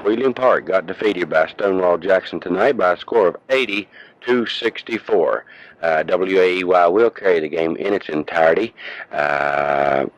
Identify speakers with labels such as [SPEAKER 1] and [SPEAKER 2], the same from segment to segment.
[SPEAKER 1] Wheeling Park got defeated by Stonewall Jackson tonight by a score of 80-64. WAEY will carry the game in its entirety. It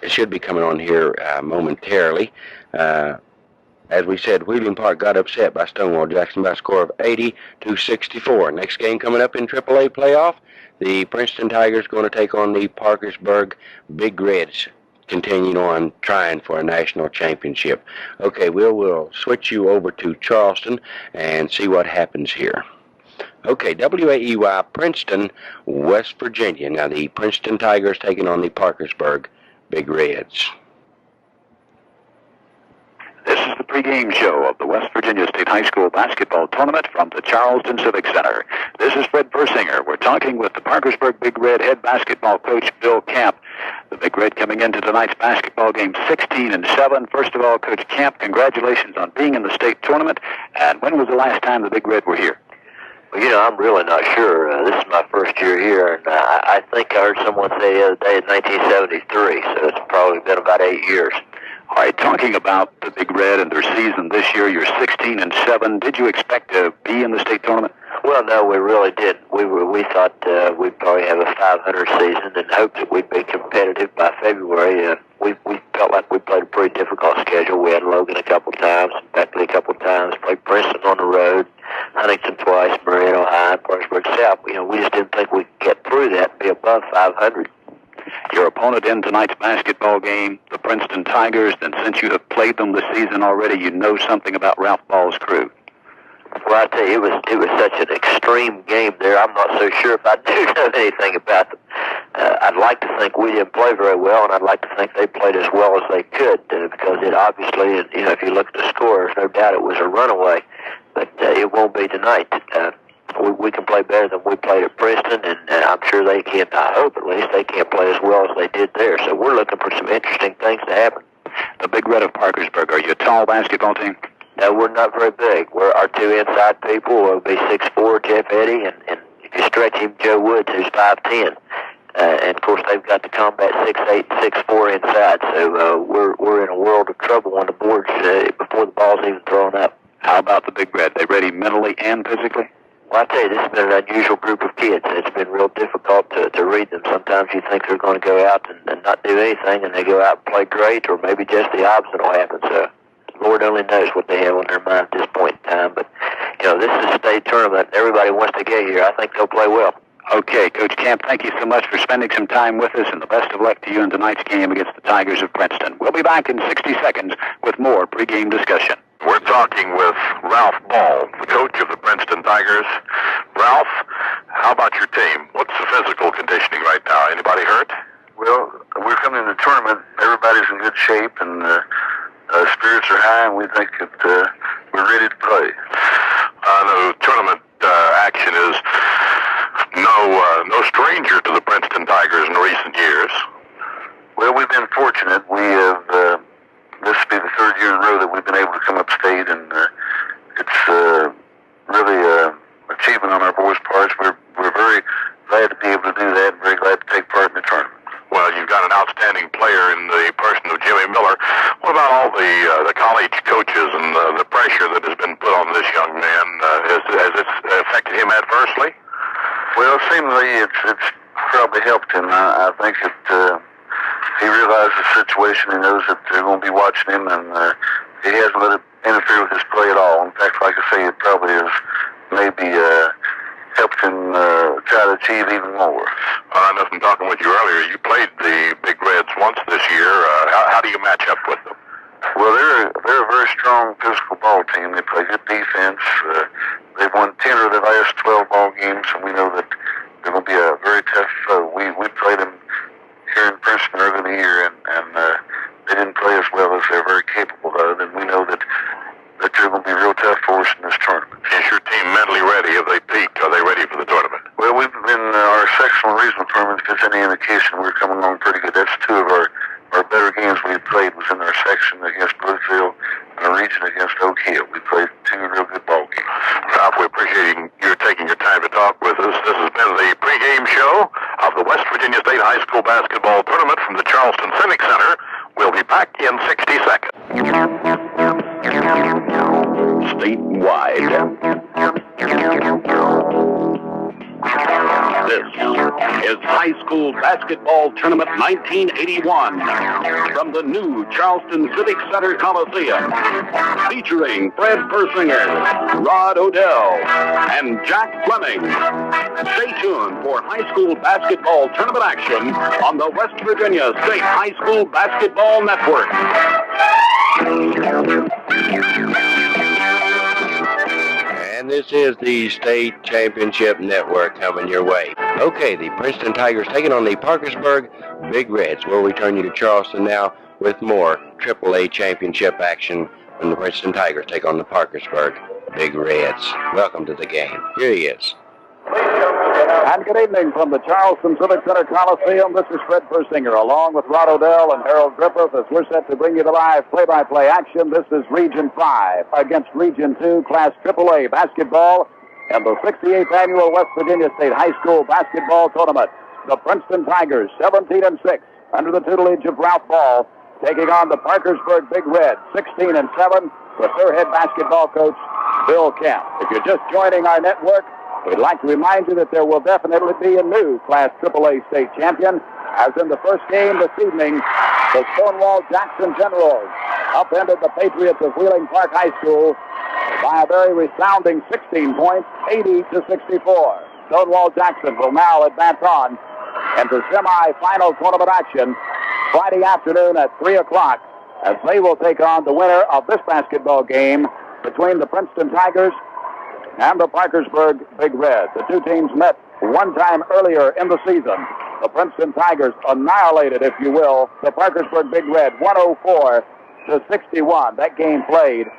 [SPEAKER 1] should be coming on here momentarily. As we said, Wheeling Park got upset by Stonewall Jackson by a score of 80-64. Next game coming up in AAA playoff, the Princeton Tigers going to take on the Parkersburg Big Reds, continuing on trying for a national championship. Okay, we'll switch you over to Charleston and see what happens here. Okay, WAEY, Princeton, West Virginia. Now the Princeton Tigers taking on the Parkersburg Big Reds.
[SPEAKER 2] This is the pregame show of the West Virginia State High School basketball tournament from the Charleston Civic Center. This is Fred Persinger. We're talking with the Parkersburg Big Red head basketball coach Bill Camp. The Big Red coming into tonight's basketball game 16-7. First of all, Coach Camp, congratulations on being in the state tournament. And when was the last time the Big Red were here?
[SPEAKER 3] Well, I'm really not sure. This is my first year here, and I think I heard someone say the other day in 1973, so it's probably been about 8 years.
[SPEAKER 2] All right, talking about the Big Red and their season this year, you're 16-7. Did you expect to be in the state tournament?
[SPEAKER 3] Well, no, we really didn't. We thought we'd probably have a 500 season and hoped that we'd be competitive by February. We felt like we played a pretty difficult schedule. We had Logan a couple times, Beckley a couple times, played Princeton on the road, Huntington twice, Marietta High, Parkersburg South. We just didn't think we could get through that and be above 500.
[SPEAKER 2] Your opponent in tonight's basketball game, the Princeton Tigers, and since you have played them this season already, you know something about Ralph Ball's crew.
[SPEAKER 3] Well, I tell you, it was such an extreme game there. I'm not so sure if I do know anything about them. I'd like to think we didn't play very well, and I'd like to think they played as well as they could, because it obviously, if you look at the scores, no doubt it was a runaway, but it won't be tonight. We can play better than we played at Princeton, and I'm sure they can. I hope at least they can't play as well as they did there. So we're looking for some interesting things to happen.
[SPEAKER 2] The Big Red of Parkersburg, are you a tall basketball team?
[SPEAKER 3] No, we're not very big. Our two inside people will be 6'4", Jeff Eddy, and if you stretch him, Joe Woods, who's 5'10". And of course they've got the combat 6'8", 6'4" inside. So we're in a world of trouble on the boards before the ball's even thrown up.
[SPEAKER 2] How about the Big Red? They ready mentally and physically?
[SPEAKER 3] Well, I tell you, this has been an unusual group of kids. It's been real difficult to read them. Sometimes you think they're going to go out and not do anything, and they go out and play great, or maybe just the opposite will happen. So, Lord only knows what they have on their mind at this point in time. But, this is a state tournament. Everybody wants to get here. I think they'll play well.
[SPEAKER 2] Okay, Coach Camp, thank you so much for spending some time with us, and the best of luck to you in tonight's game against the Tigers of Princeton. We'll be back in 60 seconds with more pregame discussion.
[SPEAKER 4] We're talking with Ralph Ball, the coach of the Princeton Tigers. Ralph, how about your team? What's the physical conditioning right now? Anybody hurt?
[SPEAKER 5] Well, we're coming in the tournament. Everybody's in good shape, and spirits are high, and we think that we're ready to play.
[SPEAKER 4] The tournament action is no stranger to the Princeton Tigers in recent years.
[SPEAKER 5] Well, we've been fortunate. We have... This will be the third year in a row that we've been able to come upstate, and it's really an achievement on our boys' parts. We're very glad to be able to do that, and very glad to take part in the tournament.
[SPEAKER 4] Well, you've got an outstanding player in the person of Jimmy Miller. What about all the college coaches and the pressure that has been put on this young man? Has it affected him adversely?
[SPEAKER 5] Well, seemingly it's probably helped him. I think that he realized the situation. He knows that they're going to be watching him, and he hasn't let it interfere with his play at all. In fact, like I say, it probably has maybe helped him try to achieve even more.
[SPEAKER 4] Well, I know from talking with you earlier, you played the Big Reds once this year. How do you match up with them?
[SPEAKER 5] Well, they're a very strong physical ball team. They play good defense. They've won 10 of their last 12 ball games, and we know that they're going to be a very tough foe. We played them here in Princeton earlier in the year, and they didn't play as well as they're very capable of, and we know that they're going to be real tough for us in this tournament.
[SPEAKER 4] Is your team mentally ready? Have they peaked? Are they ready for the tournament?
[SPEAKER 5] Well, we've been, our sectional regional tournament, if it's any indication, we're coming along pretty good. That's two of our better games we played was in our section against Bluefield and our region against Oak Hill. We played two real good ball games.
[SPEAKER 4] Ralph, we appreciate you taking your time to talk with us. This has been the pregame show of the West Virginia State High School basketball tournament from the Charleston Civic Center. We'll be back in 60 seconds.
[SPEAKER 2] statewide. This is High School Basketball Tournament 1981 from the new Charleston Civic Center Coliseum, featuring Fred Persinger, Rod Odell, and Jack Fleming. Stay tuned for high school basketball tournament action on the West Virginia State High School Basketball Network.
[SPEAKER 1] And this is the State Championship Network coming your way. Okay, the Princeton Tigers taking on the Parkersburg Big Reds. We'll return you to Charleston now with more AAA Championship action when the Princeton Tigers take on the Parkersburg Big Reds. Welcome to the game. Here he is.
[SPEAKER 2] And good evening from the Charleston Civic Center Coliseum. This is Fred Persinger along with Rod Odell and Harold Griffith as we're set to bring you the live play-by-play action. This is Region 5 against Region 2 Class AAA basketball and the 68th Annual West Virginia State High School Basketball Tournament. The Princeton Tigers, 17-6, under the tutelage of Ralph Ball, taking on the Parkersburg Big Red, 16-7, with their head basketball coach, Bill Kemp. If you're just joining our network, we'd like to remind you that there will definitely be a new Class AAA state champion. As in the first game this evening, the Stonewall Jackson Generals upended the Patriots of Wheeling Park High School by a very resounding 16 points, 80-64. Stonewall Jackson will now advance on into semi-final tournament action Friday afternoon at 3 o'clock as they will take on the winner of this basketball game between the Princeton Tigers and the Parkersburg Big Red. The two teams met one time earlier in the season. The Princeton Tigers annihilated, if you will, the Parkersburg Big Red 104-61. That game played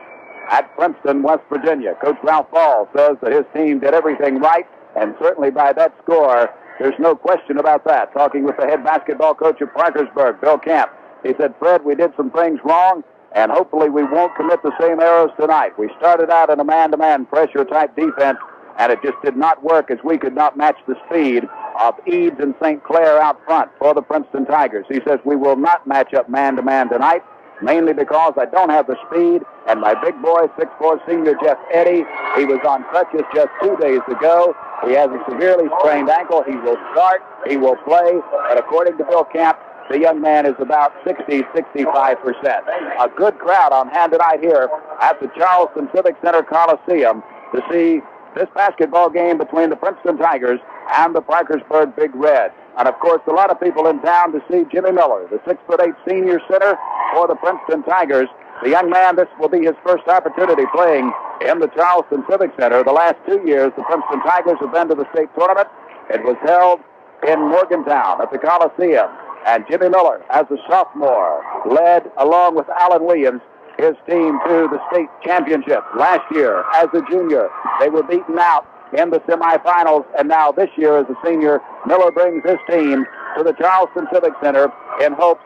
[SPEAKER 2] at Princeton, West Virginia. Coach Ralph Ball says that his team did everything right, and certainly by that score, there's no question about that. Talking with the head basketball coach of Parkersburg, Bill Kemp, he said, Fred, we did some things wrong, and hopefully we won't commit the same errors tonight. We started out in a man-to-man pressure-type defense, and it just did not work as we could not match the speed of Eads and St. Clair out front for the Princeton Tigers. He says we will not match up man-to-man tonight, mainly because I don't have the speed, and my big boy, 6'4" senior Jeff Eddy, he was on crutches just 2 days ago. He has a severely sprained ankle. He will start, he will play, and according to Bill Kemp, the young man is about 60-65%. A good crowd on hand tonight here at the Charleston Civic Center Coliseum to see this basketball game between the Princeton Tigers and the Parkersburg Big Red. And, of course, a lot of people in town to see Jimmy Miller, the 6'8" senior center for the Princeton Tigers. The young man, this will be his first opportunity playing in the Charleston Civic Center. The last 2 years, the Princeton Tigers have been to the state tournament. It was held in Morgantown at the Coliseum. And Jimmy Miller, as a sophomore, led, along with Alan Williams, his team to the state championship. Last year, as a junior, they were beaten out in the semifinals, and now this year, as a senior, Miller brings his team to the Charleston Civic Center in hopes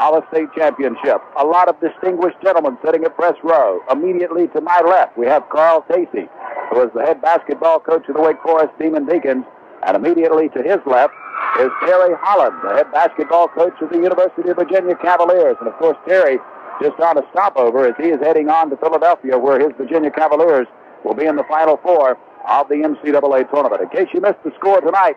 [SPEAKER 2] of a state championship. A lot of distinguished gentlemen sitting at press row. Immediately to my left, we have Carl Casey, who is the head basketball coach of the Wake Forest Demon Deacons, and immediately to his left is Terry Holland, the head basketball coach of the University of Virginia Cavaliers. And, of course, Terry just on a stopover as he is heading on to Philadelphia, where his Virginia Cavaliers will be in the Final Four of the NCAA tournament. In case you missed the score tonight,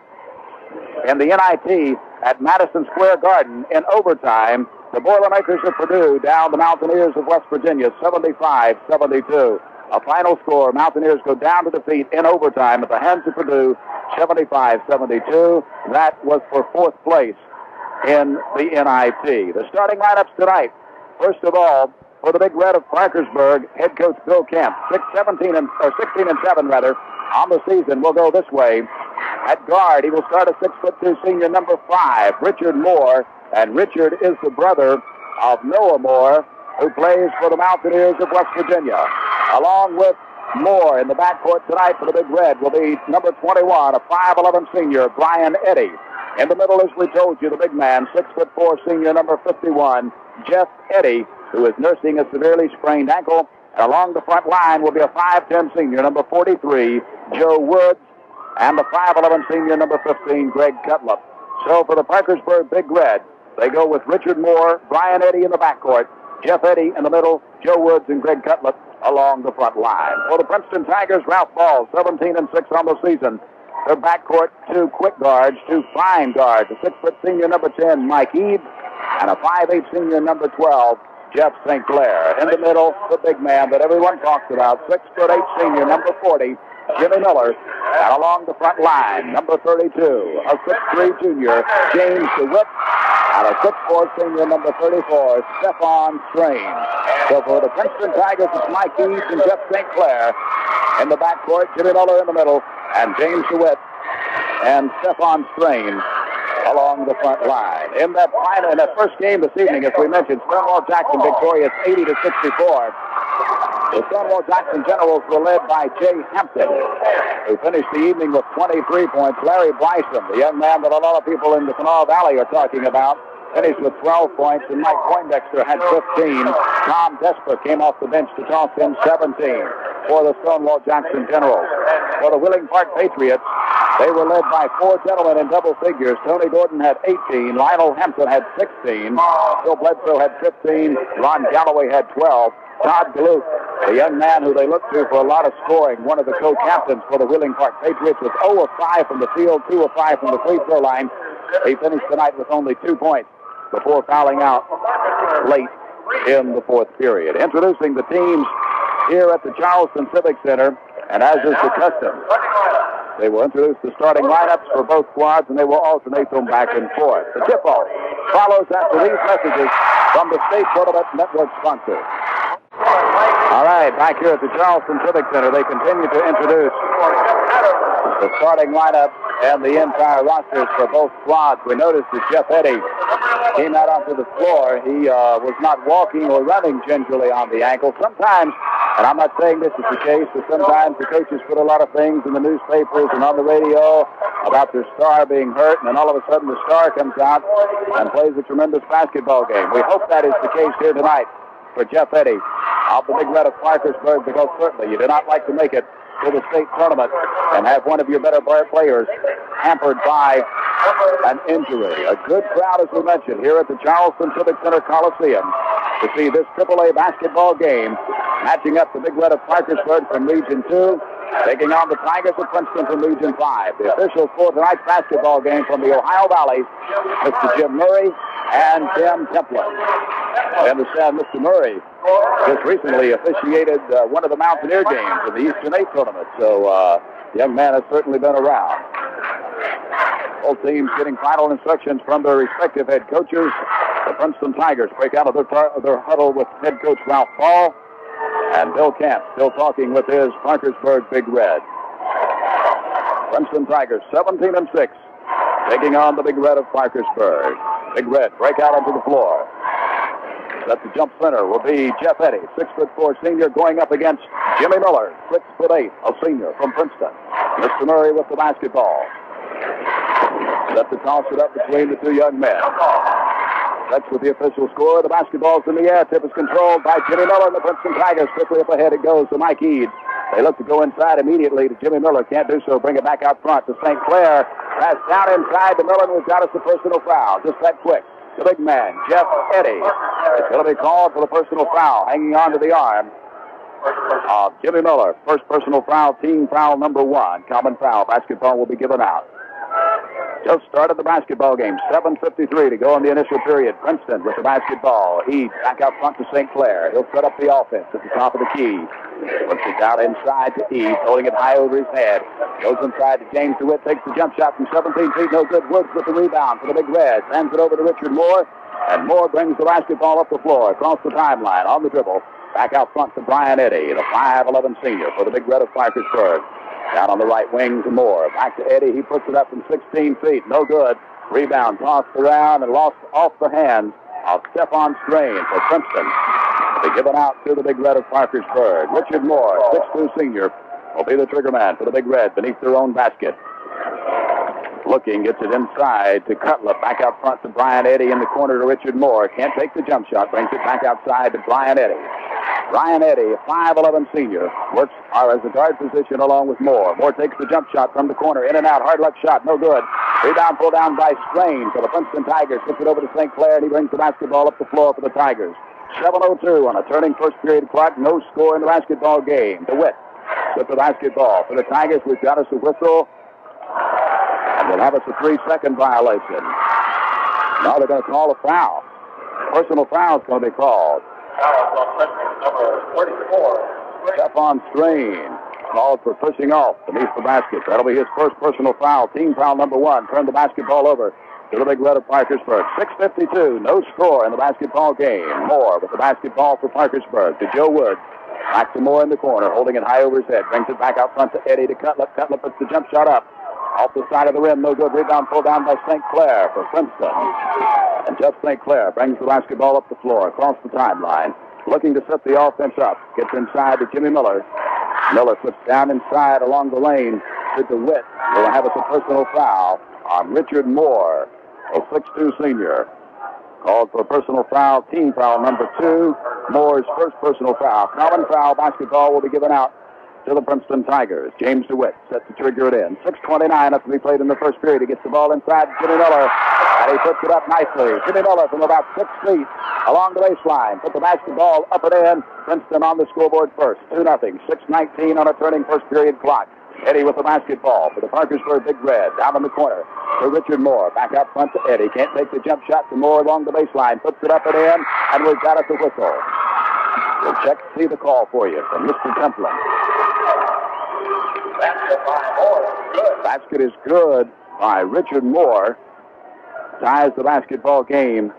[SPEAKER 2] in the NIT at Madison Square Garden in overtime, the Boilermakers of Purdue down the Mountaineers of West Virginia 75-72. A final score, Mountaineers go down to defeat in overtime at the hands of Purdue 75-72. That was for fourth place in the NIT. The starting lineups tonight, first of all, for the Big Red of Parkersburg, head coach Bill Kemp, 16-7 on the season, will go this way. At guard, he will start a 6'2" senior number 5, Richard Moore, and Richard is the brother of Noah Moore, who plays for the Mountaineers of West Virginia. Along with Moore in the backcourt tonight for the Big Red will be number 21, a 5'11" senior, Brian Eddy. In the middle, as we told you, the big man, 6'4" senior number 51, Jeff Eddy, who is nursing a severely sprained ankle. And along the front line will be a 5'10" senior number 43, Joe Woods, and the 5'11" senior number 15, Greg Cutlip. So for the Parkersburg Big Red, they go with Richard Moore, Brian Eddy in the backcourt, Jeff Eddy in the middle, Joe Woods and Greg Cutlip along the front line. For the Princeton Tigers, Ralph Ball, 17-6 on the season. Their backcourt, two quick guards, two fine guards. A 6-foot senior, number 10, Mike Eade, and a 5'8 senior, number 12, Jeff St. Clair. In the middle, the big man that everyone talks about, 6'8 senior, number 40, Jimmy Miller. And along the front line, number 32, a 6'3 junior, James DeWitt, and a 6'4 senior, number 34, Stephon Strain. So for the Princeton Tigers, it's Mike Eads and Jeff St. Clair. In the backcourt, Jimmy Miller in the middle, and James DeWitt and Stephon Strain along the front line. In that first game this evening, as we mentioned, Stonewall Jackson victorious 80-64. The Stonewall Jackson Generals were led by Jay Hampton, who finished the evening with 23 points. Larry Bryson, the young man that a lot of people in the Kanawha Valley are talking about, finished with 12 points, and Mike Poindexter had 15. Tom Desper came off the bench to toss in 17 for the Stonewall Jackson Generals. For the Wheeling Park Patriots, they were led by four gentlemen in double figures. Tony Gordon had 18. Lionel Hampton had 16. Bill Bledsoe had 15. Ron Galloway had 12. Todd Gluck, the young man who they looked to for a lot of scoring, one of the co-captains for the Wheeling Park Patriots, was 0 of 5 from the field, 2 of 5 from the free throw line. He finished tonight with only 2 points before fouling out late in the fourth period. Introducing the teams here at the Charleston Civic Center, and as is the custom, they will introduce the starting lineups for both squads, and they will alternate them back and forth. The tip-off follows after these messages from the State Tournament Network sponsor. All right, back here at the Charleston Civic Center, they continue to introduce the starting lineup and the entire rosters for both squads. We noticed that Jeff Eddy came out onto the floor. He was not walking or running gingerly on the ankle. Sometimes, and I'm not saying this is the case, but sometimes the coaches put a lot of things in the newspapers and on the radio about their star being hurt, and then all of a sudden the star comes out and plays a tremendous basketball game. We hope that is the case here tonight for Jeff Eddy of the Big Red of Parkersburg, because certainly you do not like to make it to the state tournament and have one of your better players hampered by an injury. A good crowd, as we mentioned, here at the Charleston Civic Center Coliseum to see this AAA basketball game, matching up the Big Red of Parkersburg from Region 2, taking on the Tigers of Princeton from Region 5. The officials for tonight's basketball game from the Ohio Valley, Mr. Jim Murray and Tim Templin. I understand Mr. Murray just recently officiated one of the Mountaineer games in the Eastern 8 tournament, so the young man has certainly been around. Both teams getting final instructions from their respective head coaches. The Princeton Tigers break out of their huddle with head coach Ralph Ball, and Bill Camp still talking with his Parkersburg Big Red. Princeton Tigers 17-6, taking on the Big Red of Parkersburg. Big Red break out onto the floor. At the jump center will be Jeff Eddy, 6'4" senior, going up against Jimmy Miller, 6'8", a senior from Princeton. Mr. Murray with the basketball. Set to toss it up between the two young men. That's with the official score. The basketball's in the air. Tip is controlled by Jimmy Miller, and the Princeton Tigers quickly up ahead. It goes to Mike Eade. They look to go inside immediately to Jimmy Miller. Can't do so. Bring it back out front to St. Clair. Pass down inside to Miller, and we've got us a personal foul. Just that quick. The big man, Jeff Eddy, is going to be called for the personal foul, hanging on to the arm of Jimmy Miller. First personal foul, team foul number 1. Common foul. Basketball will be given out. Just started the basketball game. 7:53 to go in the initial period. Princeton with the basketball. He back out front to St. Clair. He'll set up the offense at the top of the key. Puts it down inside to Eade, holding it high over his head. Goes inside to James DeWitt. Takes the jump shot from 17 feet. No good. Woods with the rebound for the Big Reds. Hands it over to Richard Moore. And Moore brings the basketball up the floor, across the timeline, on the dribble. Back out front to Brian Eddy, the 5'11" senior for the Big Red of Parkersburg. Down on the right wing to Moore. Back to Eddy. He puts it up from 16 feet. No good. Rebound tossed around and lost off the hands of Stephon Strain for Princeton. Be given out to the Big Red of Parkersburg. Richard Moore, 6'2" senior, will be the trigger man for the Big Red beneath their own basket. Looking, gets it inside to Cutler. Back out front to Brian Eddy in the corner to Richard Moore. Can't take the jump shot. Brings it back outside to Brian Eddy. Brian Eddy, a 5'11" senior, works as a guard position along with Moore. Moore takes the jump shot from the corner. In and out. Hard luck shot. No good. Rebound pulled down by Strain for the Princeton Tigers. Puts it over to St. Clair, and he brings the basketball up the floor for the Tigers. 7:02 on a turning first period clock. No score in the basketball game. DeWitt with the basketball. For the Tigers, we've got us a whistle. And we'll have us a 3-second violation. Now they're going to call a foul. Personal foul is going to be called.
[SPEAKER 5] Number 34.
[SPEAKER 2] Stephon Strain called for pushing off beneath the basket. That'll be his first personal foul. Team foul number 1. Turn the basketball over to the Big Red of Parkersburg. 6:52. No score in the basketball game. Moore with the basketball for Parkersburg to Joe Woods. Back to Moore in the corner, holding it high over his head. Brings it back out front to Eddie to Cutlip. Cutlip puts the jump shot up. Off the side of the rim, no good. Rebound pulled down by St. Clair for Princeton. And Jeff St. Clair brings the basketball up the floor, across the timeline. Looking to set the offense up. Gets inside to Jimmy Miller. Miller puts down inside along the lane to DeWitt. We'll have us a personal foul on Richard Moore, a 6'2 senior. Called for a personal foul, team foul number 2. Moore's first personal foul. Common foul, basketball will be given out to the Princeton Tigers. James DeWitt set to trigger it in. 6:29 up to be played in the first period. He gets the ball inside Jimmy Miller, and he puts it up nicely. Jimmy Miller from about 6 feet along the baseline. Put the basketball up and in. Princeton on the scoreboard first. 2-0. 6:19 on a turning first period clock. Eddie with the basketball for the Parkersburg Big Red. Down in the corner to Richard Moore. Back out front to Eddie. Can't take the jump shot to Moore along the baseline. Puts it up and in, and we've got us a whistle. We'll check to see the call for you from Mr. Templin.
[SPEAKER 5] Basket by Moore. Good.
[SPEAKER 2] Basket is good by Richard Moore. Ties the basketball game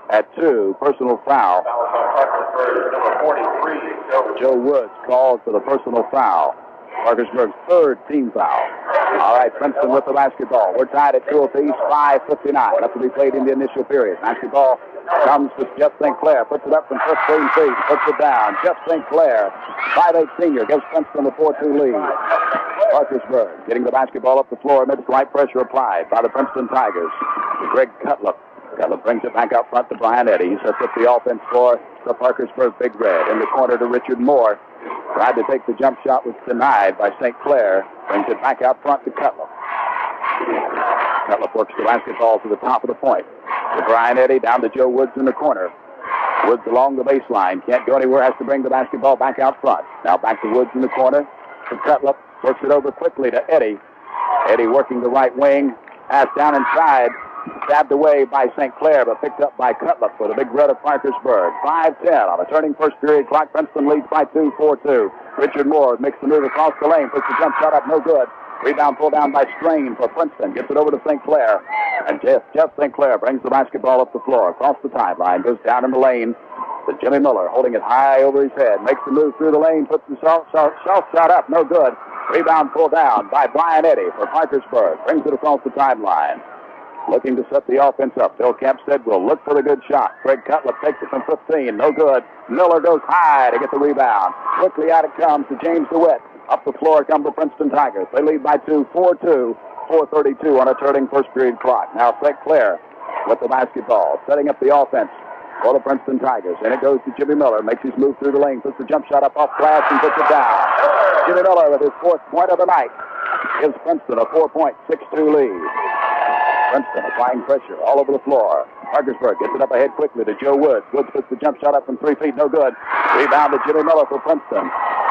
[SPEAKER 2] at 2. Personal foul.
[SPEAKER 5] Foul on Parkersburg, number 43.
[SPEAKER 2] Joe Woods called for the personal foul. Parkersburg's third team foul. All right, Princeton with the basketball. We're tied at 2 apiece, 5:59. That's to be played in the initial period. Basketball comes to Jeff St. Clair. Puts it up from 15 feet. Puts it down. Jeff St. Clair, 5'8 senior, gives Princeton a 4-2 lead. Parkersburg getting the basketball up the floor amidst light pressure applied by the Princeton Tigers. Greg Cutlip. Cutlip brings it back out front to Brian Eddy. He sets up the offense for the Parkersburg Big Red. In the corner to Richard Moore. Tried to take the jump shot, was denied by St. Clair. Brings it back out front to Cutlip. Cutlip works the basketball to the top of the point. To Brian Eddy, down to Joe Woods in the corner. Woods along the baseline. Can't go anywhere, has to bring the basketball back out front. Now back to Woods in the corner. To Cutlip. Works it over quickly to Eddy. Eddy working the right wing. Pass down inside. Stabbed away by St. Clair, but picked up by Cutlip for the Big Red of Parkersburg. 5:10 on a turning first period clock. Princeton leads by 2, 4-2. Richard Moore makes the move across the lane. Puts the jump shot up, no good. Rebound pulled down by Strain for Princeton. Gets it over to St. Clair. And Jeff St. Clair brings the basketball up the floor. Across the timeline. Goes down in the lane to Jimmy Miller, holding it high over his head. Makes the move through the lane. Puts the shot up, no good. Rebound pulled down by Brian Eddy for Parkersburg. Brings it across the timeline. Looking to set the offense up. Bill Camp said, we'll look for the good shot. Greg Cutlip takes it from 15. No good. Miller goes high to get the rebound. Quickly out it comes to James DeWitt. Up the floor come the Princeton Tigers. They lead by 2, 4-2. 4:32 on a turning first period clock. Now St. Clair with the basketball. Setting up the offense for the Princeton Tigers. And it goes to Jimmy Miller. Makes his move through the lane. Puts the jump shot up off glass and puts it down. Jimmy Miller with his 4th point of the night gives Princeton a 4-point, 6-2 lead. Princeton applying pressure all over the floor. Parkersburg gets it up ahead quickly to Joe Woods. Woods puts the jump shot up from 3 feet, no good. Rebound to Jimmy Miller for Princeton.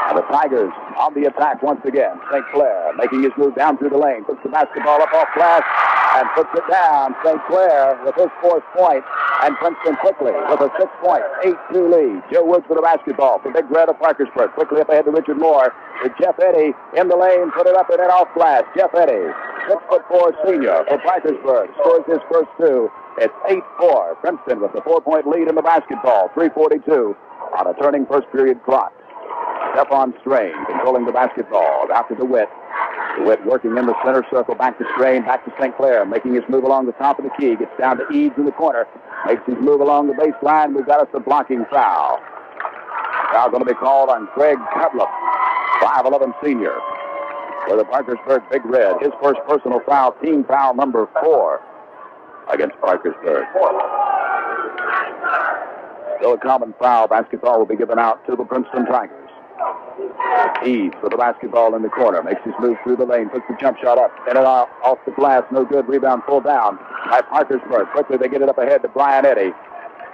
[SPEAKER 2] And the Tigers on the attack once again. St. Clair making his move down through the lane. Puts the basketball up off glass and puts it down. St. Clair with his 4th point. And Princeton quickly with a 6-point, 8-2 lead. Joe Woods with the basketball for Big Red of Parkersburg. Quickly up ahead to Richard Moore. To Jeff Eddy in the lane. Put it up and then off glass. Jeff Eddy, 6'4" senior for Parkersburg. Scores his first 2. It's 8-4. Princeton with the 4-point lead in the basketball. 3:42 on a turning first period clock. Stephon Strain controlling the basketball. Out to DeWitt. DeWitt working in the center circle. Back to Strain. Back to St. Clair. Making his move along the top of the key. Gets down to Eads in the corner. Makes his move along the baseline. We've got us a blocking foul. Foul going to be called on Greg Cutlip, 5'11" senior for the Parkersburg Big Red. His first personal foul, team foul number 4 against Parkersburg. Still a common foul. Basketball will be given out to the Princeton Tigers. Eads for the basketball in the corner. Makes his move through the lane. Puts the jump shot up. In and out. Off the glass. No good. Rebound pulled down by Parkersburg. Quickly they get it up ahead to Brian Eddy.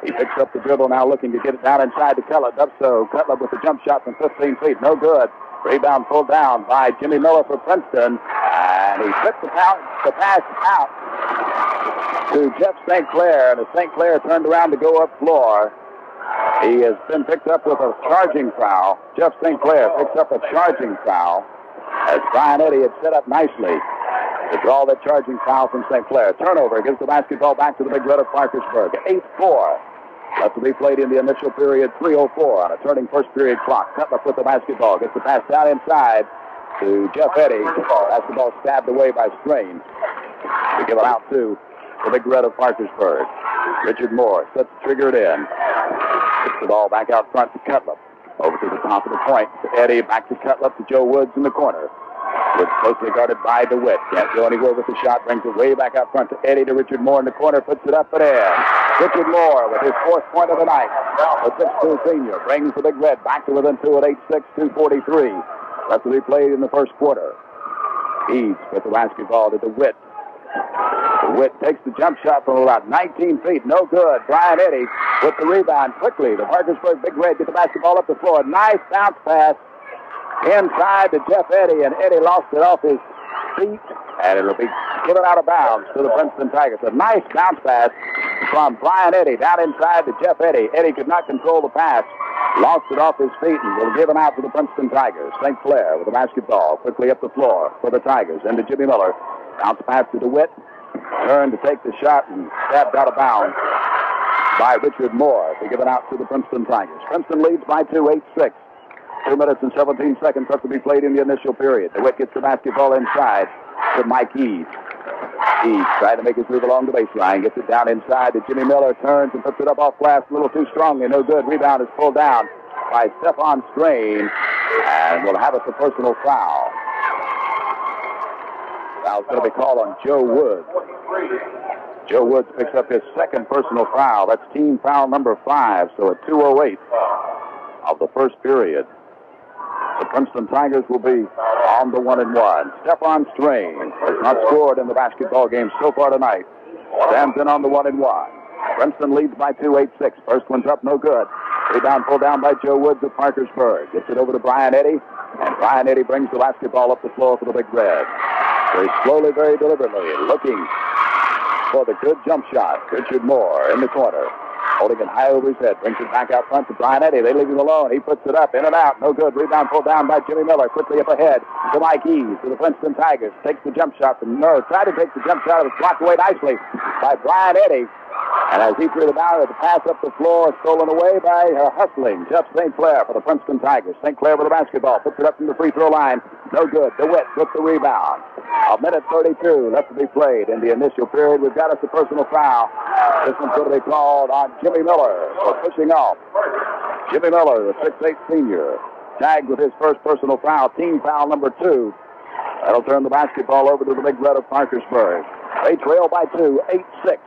[SPEAKER 6] He picks up the dribble now, looking to get it down inside to Cutler. Does so. Cutler with the jump shot from 15 feet. No good. Rebound pulled down by Jimmy Miller for Princeton. And he took the pass out to Jeff St. Clair. And as St. Clair turned around to go up floor, he has been picked up with a charging foul. Jeff St. Clair picks up a charging foul as Brian Eddy had set up nicely to draw that charging foul from St. Clair. Turnover gives the basketball back to the Big Red of Parkersburg. 8-4. Left to be played in the initial period. 3:04 on a turning first period clock. Cutler with the basketball. Gets the pass down inside to Jeff Eddy. Basketball stabbed away by Strain. To give it out to the Big Red of Parkersburg. Richard Moore sets the trigger in. Gets the ball back out front to Cutler. Over to the top of the point to Eddy. Back to Cutler to Joe Woods in the corner. Woods closely guarded by DeWitt. Can't go anywhere with the shot. Brings it way back out front to Eddy to Richard Moore in the corner. Puts it up and in. Richard Moore with his fourth point of the night. The 6'2" senior brings the Big Red back to within 2 at 8-6, 2:43. Left to be played in the first quarter. Eads with the basketball to DeWitt. DeWitt takes the jump shot from about 19 feet. No good. Brian Eddy with the rebound quickly. The Parkersburg Big Red get the basketball up the floor. Nice bounce pass inside to Jeff Eddy, and Eddy lost it off his feet, and it'll be given out of bounds to the Princeton Tigers. A nice bounce pass from Brian Eddy down inside to Jeff Eddy. Eddy could not control the pass, lost it off his feet, and will give it out to the Princeton Tigers. St. Clair with the basketball quickly up the floor for the Tigers. Into Jimmy Miller. Bounce pass to DeWitt. Turn to take the shot and stabbed out of bounds by Richard Moore to give it out to the Princeton Tigers. Princeton leads by 2, 8-6. 2 minutes and 17 seconds left to be played in the initial period. DeWitt gets the basketball inside to Mike Eads. Eads trying to make his move along the baseline. Gets it down inside to Jimmy Miller. Turns and puts it up off glass a little too strongly. No good. Rebound is pulled down by Stephon Strain. And will have us a personal foul. Foul's going to be called on Joe Woods. Joe Woods picks up his second personal foul. That's team foul number 5. So at 2:08 of the first period, the Princeton Tigers will be on the 1-1. Stephon Strain has not scored in the basketball game so far tonight. Stands in on the 1-1. Princeton leads by 2, 8-6. First one's up, no good. Rebound pulled down by Joe Woods of Parkersburg. Gets it over to Brian Eddy, and Brian Eddy brings the basketball up the floor for the Big Red. Very slowly, very deliberately, looking for the good jump shot. Richard Moore in the corner. Holding it high over his head. Brings it back out front to Brian Eddy. They leave him alone. He puts it up, in and out. No good. Rebound pulled down by Jimmy Miller. Quickly up ahead to Mike Eads to the Princeton Tigers. Takes the jump shot from Miller. Tried to take the jump shot. It was blocked away nicely by Brian Eddy. And as he threw the ball, the pass up the floor, stolen away by hustling Jeff St. Clair for the Princeton Tigers. St. Clair with the basketball. Puts it up from the free throw line. No good. DeWitt took the rebound. 1:32 left to be played in the initial period. We've got us a personal foul. This one's going to be called on Jimmy Miller for pushing off. Jimmy Miller, the 6'8" senior, tagged with his first personal foul, team foul number 2. That'll turn the basketball over to the Big Red of Parkersburg. They trail by 2, 8-6.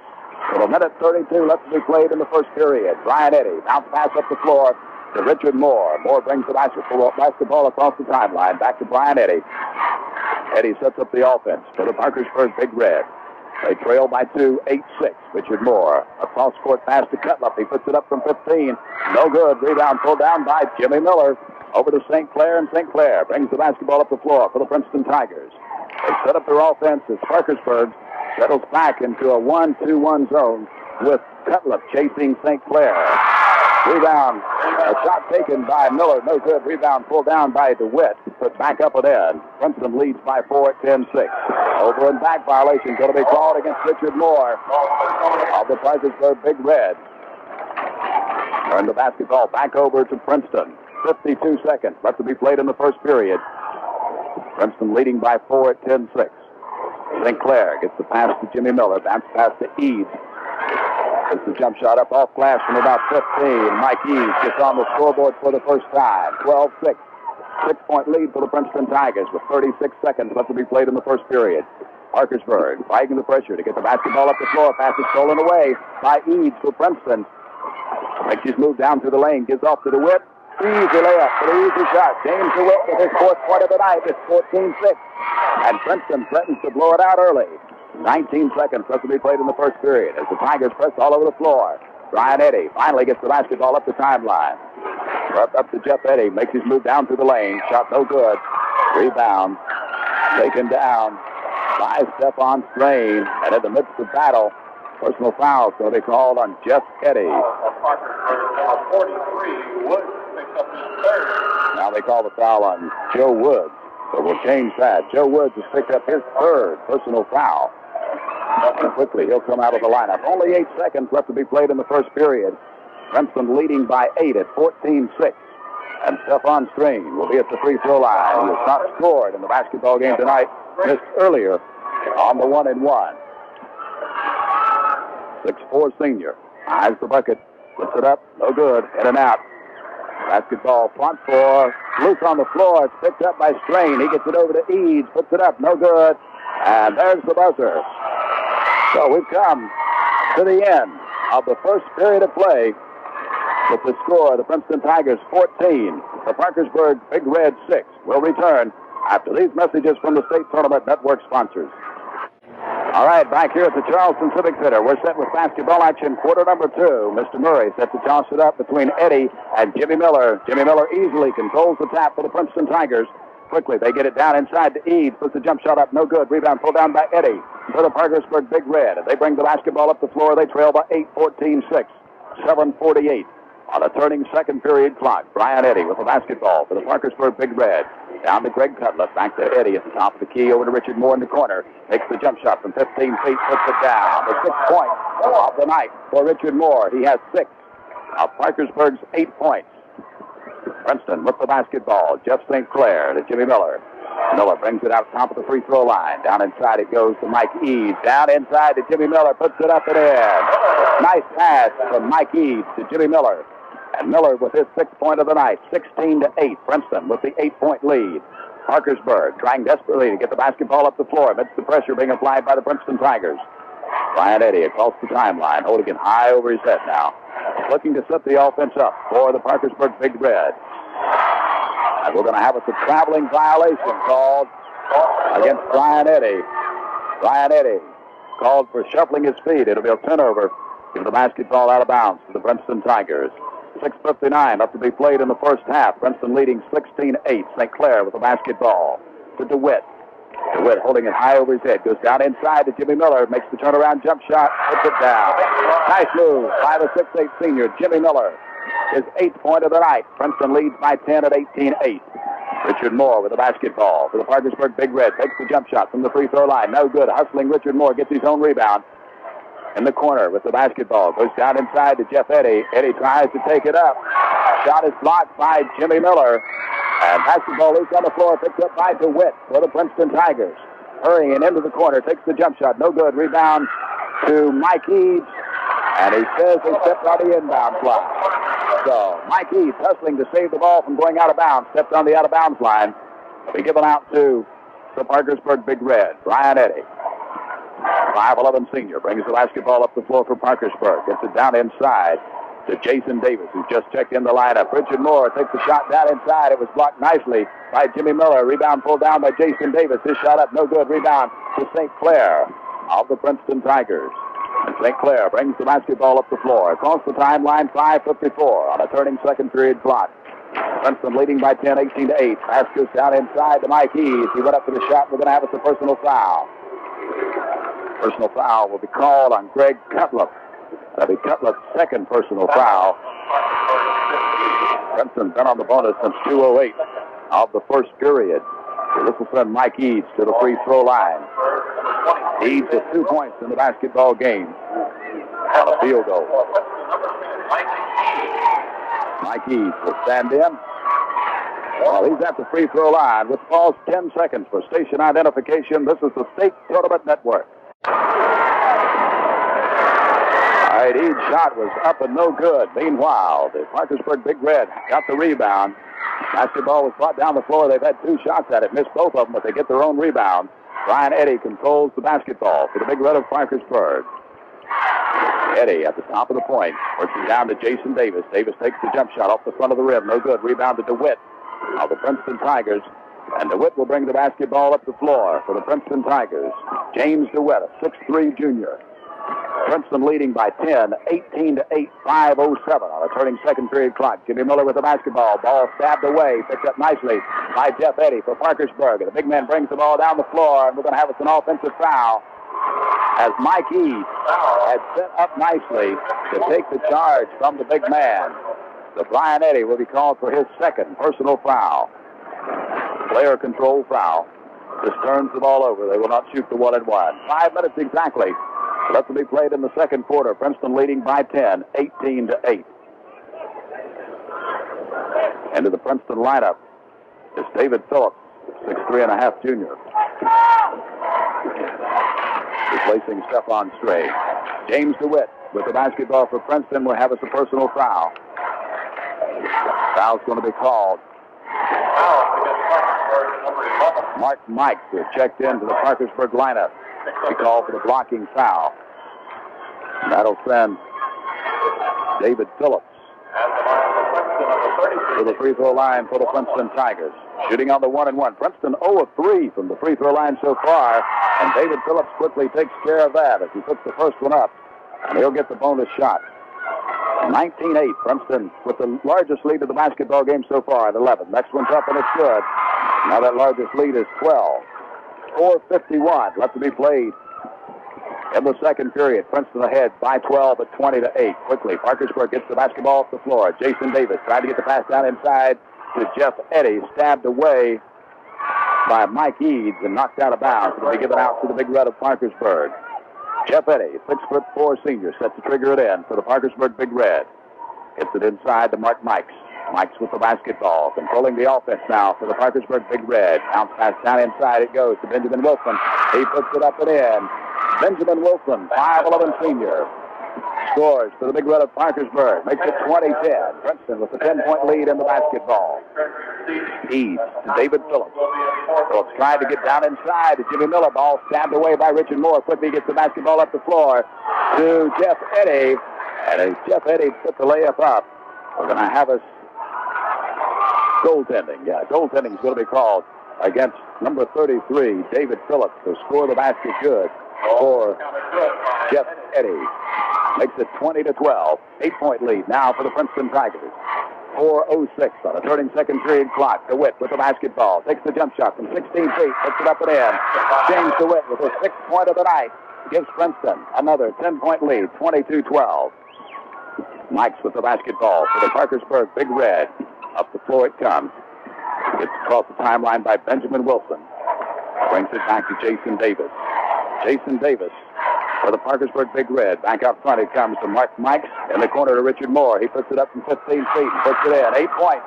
[SPEAKER 6] With 1:32 left to be played in the first period. Brian Eddy, bounce pass up the floor to Richard Moore. Moore brings the basketball across the timeline. Back to Brian Eddy. Eddy sets up the offense for the Parkersburg Big Red. They trail by 2, 8-6. Richard Moore, a cross-court pass to Cutler. He puts it up from 15. No good. Rebound pulled down by Jimmy Miller. Over to St. Clair, and St. Clair brings the basketball up the floor for the Princeton Tigers. They set up their offense as Parkersburg settles back into a 1-2-1 zone with Cutler chasing St. Clair. Rebound, a shot taken by Miller, no good. Rebound pulled down by DeWitt, put back up and in. Princeton leads by 4 at 10-6. Over and back violation going to be called against Richard Moore of the Parkersburg Big Red. Turn the basketball back over to Princeton. 52 seconds left to be played in the first period. Princeton leading by 4 at 10-6. St. Clair gets the pass to Jimmy Miller. Bounce pass to Eads. Gets the jump shot up off glass from about 15. Mike Eads gets on the scoreboard for the first time. 12-6. 6-point lead for the Princeton Tigers with 36 seconds left to be played in the first period. Parkersburg fighting the pressure to get the basketball up the floor. Pass is stolen away by Eads for Princeton. Makes his move down through the lane. Gives off to DeWitt. Easy layup for the easy shot. James DeWitt with his fourth point of the night. It's 14-6. And Princeton threatens to blow it out early. 19 seconds left to be played in the first period as the Tigers press all over the floor. Brian Eddy finally gets the basketball up the timeline. Up to Jeff Eddy. Makes his move down through the lane. Shot no good. Rebound. Taken down by Stephon Strain. And in the midst of battle, personal foul going to be called on Jeff Eddy.
[SPEAKER 5] 43, Woods picks up his third.
[SPEAKER 6] Now they call the foul on Joe Woods. So we'll change that. Joe Woods has picked up his third personal foul. And quickly, he'll come out of the lineup. Only 8 seconds left to be played in the first period. Princeton leading by 8 at 14-6. And Stephon Strain will be at the free throw line. He has not scored in the basketball game tonight. Missed earlier on the 1-and-1. 6'4" senior. Eyes the bucket. Puts it up. No good. In and out. Basketball front for loose on the floor. It's picked up by Strain. He gets it over to Eads. Puts it up. No good. And there's the buzzer. So we've come to the end of the first period of play with the score, the Princeton Tigers 14, the Parkersburg Big Red 6. We'll return after these messages from the State Tournament Network sponsors. All right, back here at the Charleston Civic Center, we're set with basketball action, quarter number 2. Mr. Murray set to toss it up between Eddy and Jimmy Miller. Jimmy Miller easily controls the tap for the Princeton Tigers. Quickly, they get it down inside to Eads. Puts the jump shot up, no good. Rebound pulled down by Eddy for the Parkersburg Big Red. They bring the basketball up the floor. They trail by 8, 14-6, 7:48 on a turning second period clock. Brian Eddy with the basketball for the Parkersburg Big Red. Down to Greg Cutlip. Back to Eddy at the top of the key. Over to Richard Moore in the corner. Takes the jump shot from 15 feet. Puts it down. The 6 points of the night for Richard Moore. He has 6 of Parkersburg's 8 points. Princeton with the basketball. Jeff St. Clair to Jimmy Miller. Miller brings it out top of the free throw line. Down inside it goes to Mike Eads. Down inside to Jimmy Miller. Puts it up and in. Nice pass from Mike Eads to Jimmy Miller. And Miller with his 6th point of the night. 16-8. Princeton with the 8-point lead. Parkersburg trying desperately to get the basketball up the floor amidst the pressure being applied by the Princeton Tigers. Brian Eddy across the timeline, holding it high over his head now. Looking to set the offense up for the Parkersburg Big Red. And we're going to have a traveling violation called against Brian Eddy. Brian Eddy called for shuffling his feet. It'll be a turnover. Give the basketball out of bounds to the Princeton Tigers. 6:59 left to be played in the first half. Princeton leading 16-8. St. Clair with the basketball to DeWitt. DeWitt holding it high over his head. Goes down inside to Jimmy Miller. Makes the turnaround jump shot. Puts it down. Nice move by the 6'8" senior, Jimmy Miller. His 8th point of the night. Princeton leads by 10 at 18-8. Richard Moore with the basketball for the Parkersburg Big Red. Takes the jump shot from the free throw line. No good. Hustling Richard Moore. Gets his own rebound. In the corner with the basketball. Goes down inside to Jeff Eddy. Eddy tries to take it up. Shot is blocked by Jimmy Miller. And basketball loose on the floor. Picked up by DeWitt for the Princeton Tigers. Hurrying into the corner. Takes the jump shot. No good. Rebound to Mike Eads. And he says he stepped on the inbound fly. So Mike Eads hustling to save the ball from going out of bounds. Stepped on the out of bounds line. It'll be given out to the Parkersburg Big Red. Brian Eddy. 5'11" senior brings the basketball up the floor for Parkersburg. Gets it down inside to Jason Davis, who just checked in the lineup. Richard Moore takes the shot down inside. It was blocked nicely by Jimmy Miller. Rebound pulled down by Jason Davis. His shot up, no good. Rebound to St. Clair of the Princeton Tigers. And St. Clair brings the basketball up the floor. Across the timeline, 5:54 on a turning second period clock. Princeton leading by 10, 18-8. Pass goes down inside to Mike Eads. He went up for the shot. We're going to have us a personal foul. Personal foul will be called on Greg Cutlip. That'll be Cutlip's 2nd personal foul. Princeton's been on the bonus since 2:08 of the first period. So this will send Mike Eads to the free throw line. Eads with 2 points in the basketball game on a field goal. Mike Eads will stand in. Well, he's at the free throw line with falls 10 seconds for station identification. This is the State Tournament Network. All right, Eads' shot was up and no good. Meanwhile, the Parkersburg Big Red got the rebound. Basketball was brought down the floor. They've had 2 shots at it. Missed both of them, but they get their own rebound. Brian Eddy controls the basketball for the Big Red of Parkersburg. Eddy at the top of the point. Works it down to Jason Davis. Davis takes the jump shot off the front of the rim. No good. Rebound to DeWitt of the Princeton Tigers. And DeWitt will bring the basketball up the floor for the Princeton Tigers. James DeWitt, a 6'3" junior. Princeton leading by 10, 18-8, 5:07 on a turning second period clock. Jimmy Miller with the basketball. Ball stabbed away, picked up nicely by Jeff Eddy for Parkersburg. And the big man brings the ball down the floor, and we're going to have us an offensive foul as Mike Eads had set up nicely to take the charge from the big man. So Brian Eddy will be called for his second personal foul. Player control foul. Just turns the ball over. They will not shoot the 1-and-1. 5 minutes exactly left to be played in the second quarter. Princeton leading by 10, 18-8. Into the Princeton lineup is David Phillips, 6'3.5" junior. Replacing Stephon Stray. James DeWitt with the basketball for Princeton will have us a personal foul. Foul's going to be called. Mark Mike is checked into the Parkersburg lineup. He called for the blocking foul. And that'll send David Phillips to the free throw line for the Princeton Tigers. Shooting on the 1-and-1. Princeton 0 of 3 from the free throw line so far. And David Phillips quickly takes care of that as he puts the first one up. And he'll get the bonus shot. 19-8. Princeton with the largest lead of the basketball game so far at 11. Next one's up and it's good. Now that largest lead is 12. 4:51 left to be played in the second period. Princeton ahead by 12 at 20-8. Quickly, Parkersburg gets the basketball off the floor. Jason Davis tried to get the pass down inside to Jeff Eddy. Stabbed away by Mike Eads and knocked out of bounds. It'll be given out to the Big Red of Parkersburg. Jeff Eddy, 6'4" senior, set to trigger it in for the Parkersburg Big Red. Gets it inside to Mark Mikes. Mikes with the basketball, controlling the offense now for the Parkersburg Big Red. Bounce pass down inside it goes to Benjamin Wilson. He puts it up and in. Benjamin Wilson, 5'11" senior, scores for the Big Red of Parkersburg. Makes it 20-10. Princeton with a 10-point lead in the basketball. Eads to David Phillips. Phillips tried to get down inside to Jimmy Miller. Ball stabbed away by Richard Moore. Quickly gets the basketball up the floor to Jeff Eddy. And as Jeff Eddy put the layup up, we're going to have us goaltending. Yeah, goaltending is going to be called against number 33, David Phillips, to score the basket good for Jeff Eddy. Makes it 20-12. 8-point lead now for the Princeton Tigers. 4:06 on a turning second period clock. DeWitt with the basketball. Takes the jump shot from 16 feet. Puts it up and in. James DeWitt with his 6th point of the night gives Princeton another 10-point lead. 22-12. Mikes with the basketball for the Parkersburg Big Red. Up the floor it comes. Gets across the timeline by Benjamin Wilson. Brings it back to Jason Davis. Jason Davis for the Parkersburg Big Red. Back out front it comes to Mark Mikes. In the corner to Richard Moore. He puts it up from 15 feet and puts it in. 8 points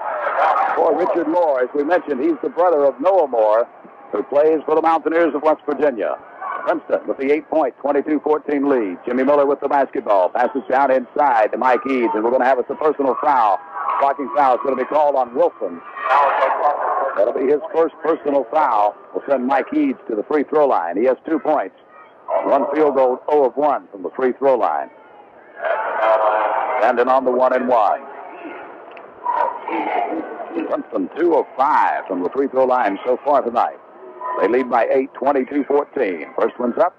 [SPEAKER 6] for Richard Moore. As we mentioned, he's the brother of Noah Moore, who plays for the Mountaineers of West Virginia. Princeton with the 8-point, 22-14 lead. Jimmy Miller with the basketball. Passes down inside to Mike Eads, and we're going to have us a personal foul. Blocking foul is going to be called on Wilson. That'll be his first personal foul. Will send Mike Eads to the free throw line. He has 2 points. 1 field goal, 0 of 1 from the free throw line. Standing on the 1-and-1. Princeton 2 of 5 from the free throw line so far tonight. They lead by 8, 22-14. First one's up.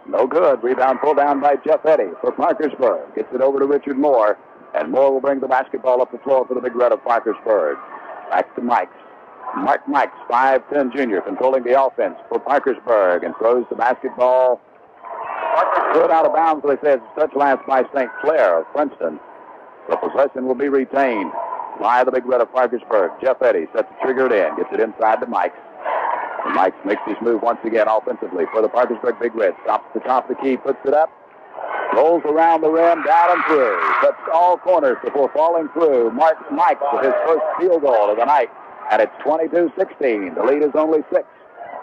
[SPEAKER 6] No good. Rebound pulled down by Jeff Eddy for Parkersburg. Gets it over to Richard Moore. And Moore will bring the basketball up the floor for the Big Red of Parkersburg. Back to Mikes. Mark Mikes, 5'10" junior, controlling the offense for Parkersburg and throws the basketball. Thrown out of bounds, they say it's a touch last by St. Clair of Princeton. The possession will be retained by the Big Red of Parkersburg. Jeff Eddy sets the trigger it in, gets it inside to Mikes. And Mikes makes his move once again offensively for the Parkersburg Big Red. Stops at the top of the key, puts it up. Rolls around the rim, down and through. Cuts all corners before falling through. Mark Mikes with his first field goal of the night. And it's 22-16. The lead is only 6.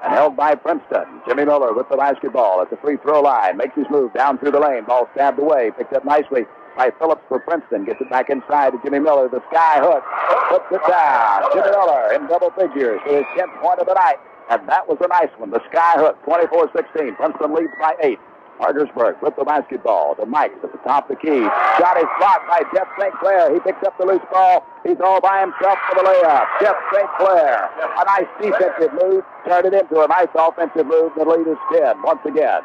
[SPEAKER 6] And held by Princeton. Jimmy Miller with the basketball at the free throw line. Makes his move down through the lane. Ball stabbed away. Picked up nicely by Phillips for Princeton. Gets it back inside to Jimmy Miller. The sky hook. Puts it down. Jimmy Miller in double figures with his 10th point of the night. And that was a nice one. The sky hook. 24-16. Princeton leads by 8. Parkersburg with the basketball to Mike at the top of the key. Shot is blocked by Jeff St. Clair. He picks up the loose ball. He's all by himself for the layup. Jeff St. Clair. A nice defensive move. Turned it into a nice offensive move. The lead is 10 once again.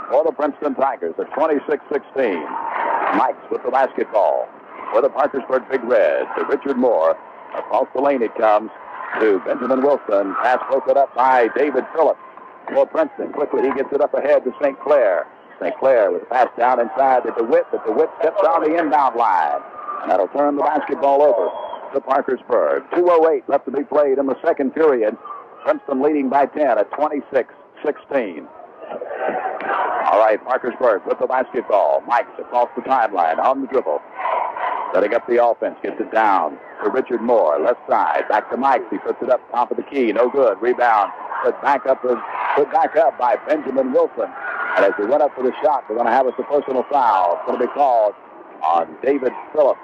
[SPEAKER 6] for the Princeton Tigers at 26-16. Mikes with the basketball for the Parkersburg Big Red to Richard Moore. Across the lane it comes to Benjamin Wilson. Pass broken up by David Phillips for Princeton. Quickly he gets it up ahead to St. Clair. St. Clair with a pass down inside to DeWitt, but DeWitt steps on the inbound line. And that'll turn the basketball over to Parkersburg. 2:08 left to be played in the second period. Princeton leading by 10 at 26-16. All right, Parkersburg with the basketball. Mikes across the timeline on the dribble. Setting up the offense, gets it down to Richard Moore, left side. Back to Mikes. He puts it up top of the key. No good. Rebound. Put back up by Benjamin Wilson. And as he went up for the shot, they're going to have us a personal foul. It's going to be called on David Phillips.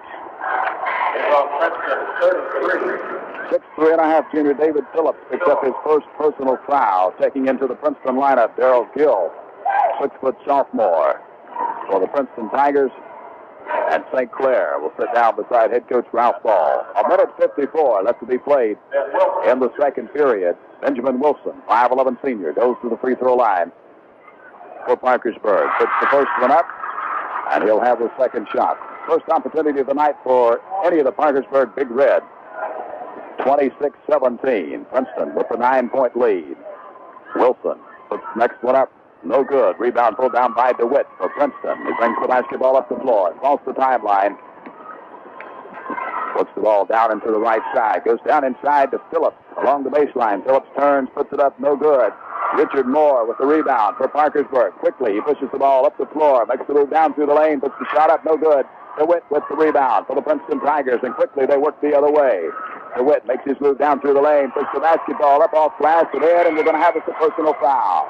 [SPEAKER 6] 6'3.5" junior David Phillips picks up his first personal foul, taking into the Princeton lineup Darrell Gill, 6-foot sophomore for the Princeton Tigers. And St. Clair will sit down beside head coach Ralph Ball. 1:54 left to be played in the second period. Benjamin Wilson, 5'11" senior, goes to the free throw line for Parkersburg. Puts the first one up, and he'll have the second shot. First opportunity of the night for any of the Parkersburg Big Red. 26-17. Princeton with the 9-point lead. Wilson puts the next one up. No good. Rebound pulled down by DeWitt for Princeton. He brings the basketball up the floor. Across the timeline. Puts the ball down into the right side. Goes down inside to Phillips along the baseline. Phillips turns, puts it up. No good. Richard Moore with the rebound for Parkersburg. Quickly, he pushes the ball up the floor. Makes the move down through the lane. Puts the shot up. No good. DeWitt with the rebound for the Princeton Tigers. And quickly, they work the other way. DeWitt makes his move down through the lane. Puts the basketball up off glass to there. And we're going to have us a personal foul.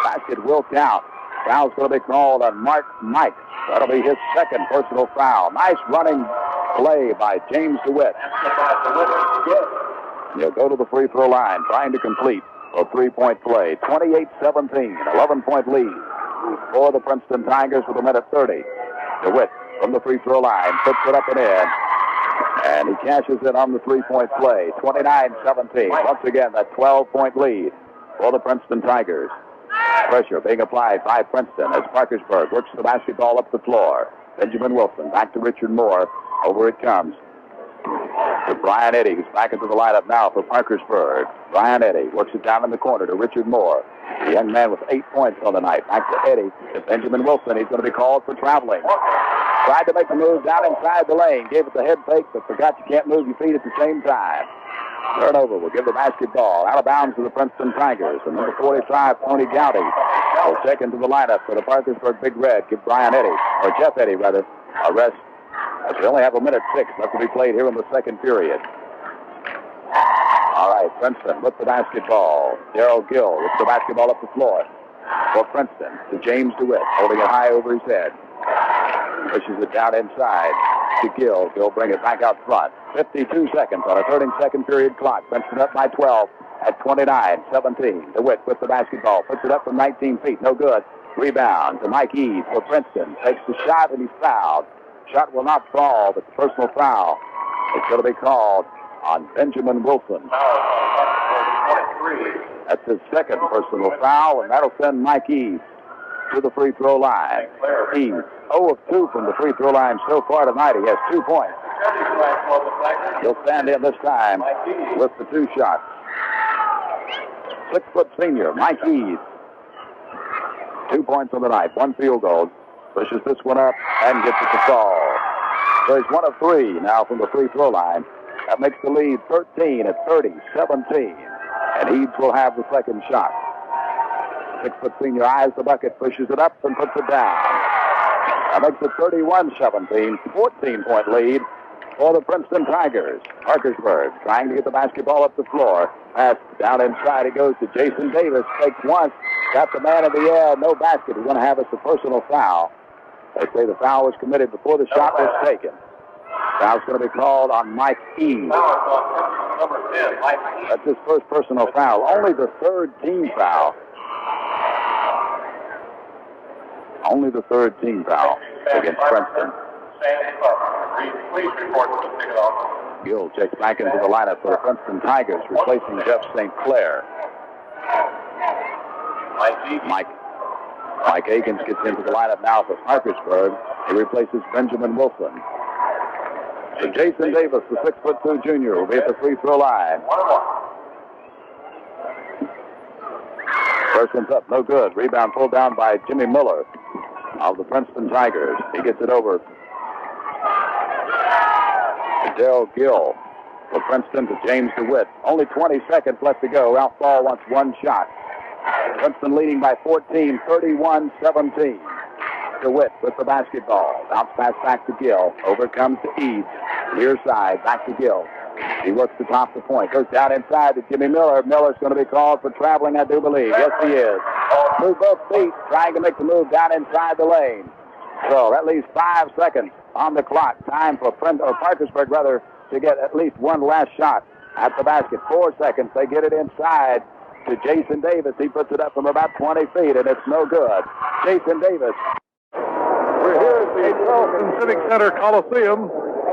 [SPEAKER 6] Basket will count. Foul's going to be called on Mark Mike. That'll be his second personal foul. Nice running play by James DeWitt. And he'll go to the free throw line, trying to complete a three-point play. 28-17, 11-point lead for the Princeton Tigers with 1:30. DeWitt from the free throw line puts it up and in. And he cashes in on the three-point play. 29-17. Once again, that 12-point lead for the Princeton Tigers. Pressure being applied by Princeton as Parkersburg works the basketball up the floor. Benjamin Wilson back to Richard Moore. Over it comes to Brian Eddy, who's back into the lineup now for Parkersburg. Brian Eddy works it down in the corner to Richard Moore. The young man with 8 points on the night. Back to Eddy to Benjamin Wilson. He's going to be called for traveling. Tried to make a move down inside the lane. Gave it the head fake, but forgot you can't move your feet at the same time. Turnover will give the basketball out of bounds to the Princeton Tigers. And number 45, Tony Gowdy, will check into the lineup for the Parkersburg Big Red. Give Brian Eddy, or Jeff Eddy rather, a rest. As we only have 1:06 left to be played here in the second period. All right, Princeton with the basketball. Darrell Gill with the basketball up the floor for Princeton to James DeWitt, holding it high over his head. Pushes it down inside to Gill. Gill bring it back out front. 52 seconds on a 32nd period clock. Princeton up by 12 at 29-17. DeWitt with the basketball. Puts it up from 19 feet. No good. Rebound to Mike Eads for Princeton. Takes the shot and he's fouled. Shot will not fall, but the personal foul is going to be called on Benjamin Wilson. That's his second personal foul, and that'll send Mike Eads to the free throw line. Eads 0 of 2 from the free throw line so far tonight. He has 2 points. He'll stand in this time with the 2 shots. 6-foot senior, Mike Eads. 2 points on the night, 1 field goal. Pushes this one up and gets it to fall. So he's 1 of 3 now from the free throw line. That makes the lead 13 at 30-17. And Eads will have the second shot. 6-foot senior eyes the bucket, pushes it up and puts it down. That makes it 31-17, 14-point lead for the Princeton Tigers. Parkersburg trying to get the basketball up the floor. Pass down inside. It goes to Jason Davis. Takes once. Got the man in the air. No basket. He's going to have us a personal foul. They say the foul was committed before the shot was taken. Foul's going to be called on Mike Eads. That's his first personal foul. Only the third team foul. Only the third team foul against Princeton. Gill checks back into the lineup for the Princeton Tigers, replacing Jeff St. Clair. Mike Akins gets into the lineup now for Parkersburg. He replaces Benjamin Wilson. So Jason Davis, the 6'2" junior, will be at the free throw line. First one's up, no good. Rebound pulled down by Jimmy Miller of the Princeton Tigers. He gets it over to Darrell Gill for Princeton to James DeWitt. Only 20 seconds left to go. Ralph Ball wants one shot. Princeton leading by 14, 31-17. DeWitt with the basketball. Bounce pass back to Gill. Over comes to Eads. Near side, back to Gill. He works the top of the point. Goes down inside to Jimmy Miller. Miller's going to be called for traveling, I do believe. Yes, he is. Move both feet, trying to make the move down inside the lane. So that leaves 5 seconds on the clock. Time for Parkersburg, rather, to get at least one last shot at the basket. 4 seconds. They get it inside to Jason Davis. He puts it up from about 20 feet, and it's no good. Jason Davis.
[SPEAKER 7] We're here at the Charleston Civic Center Coliseum,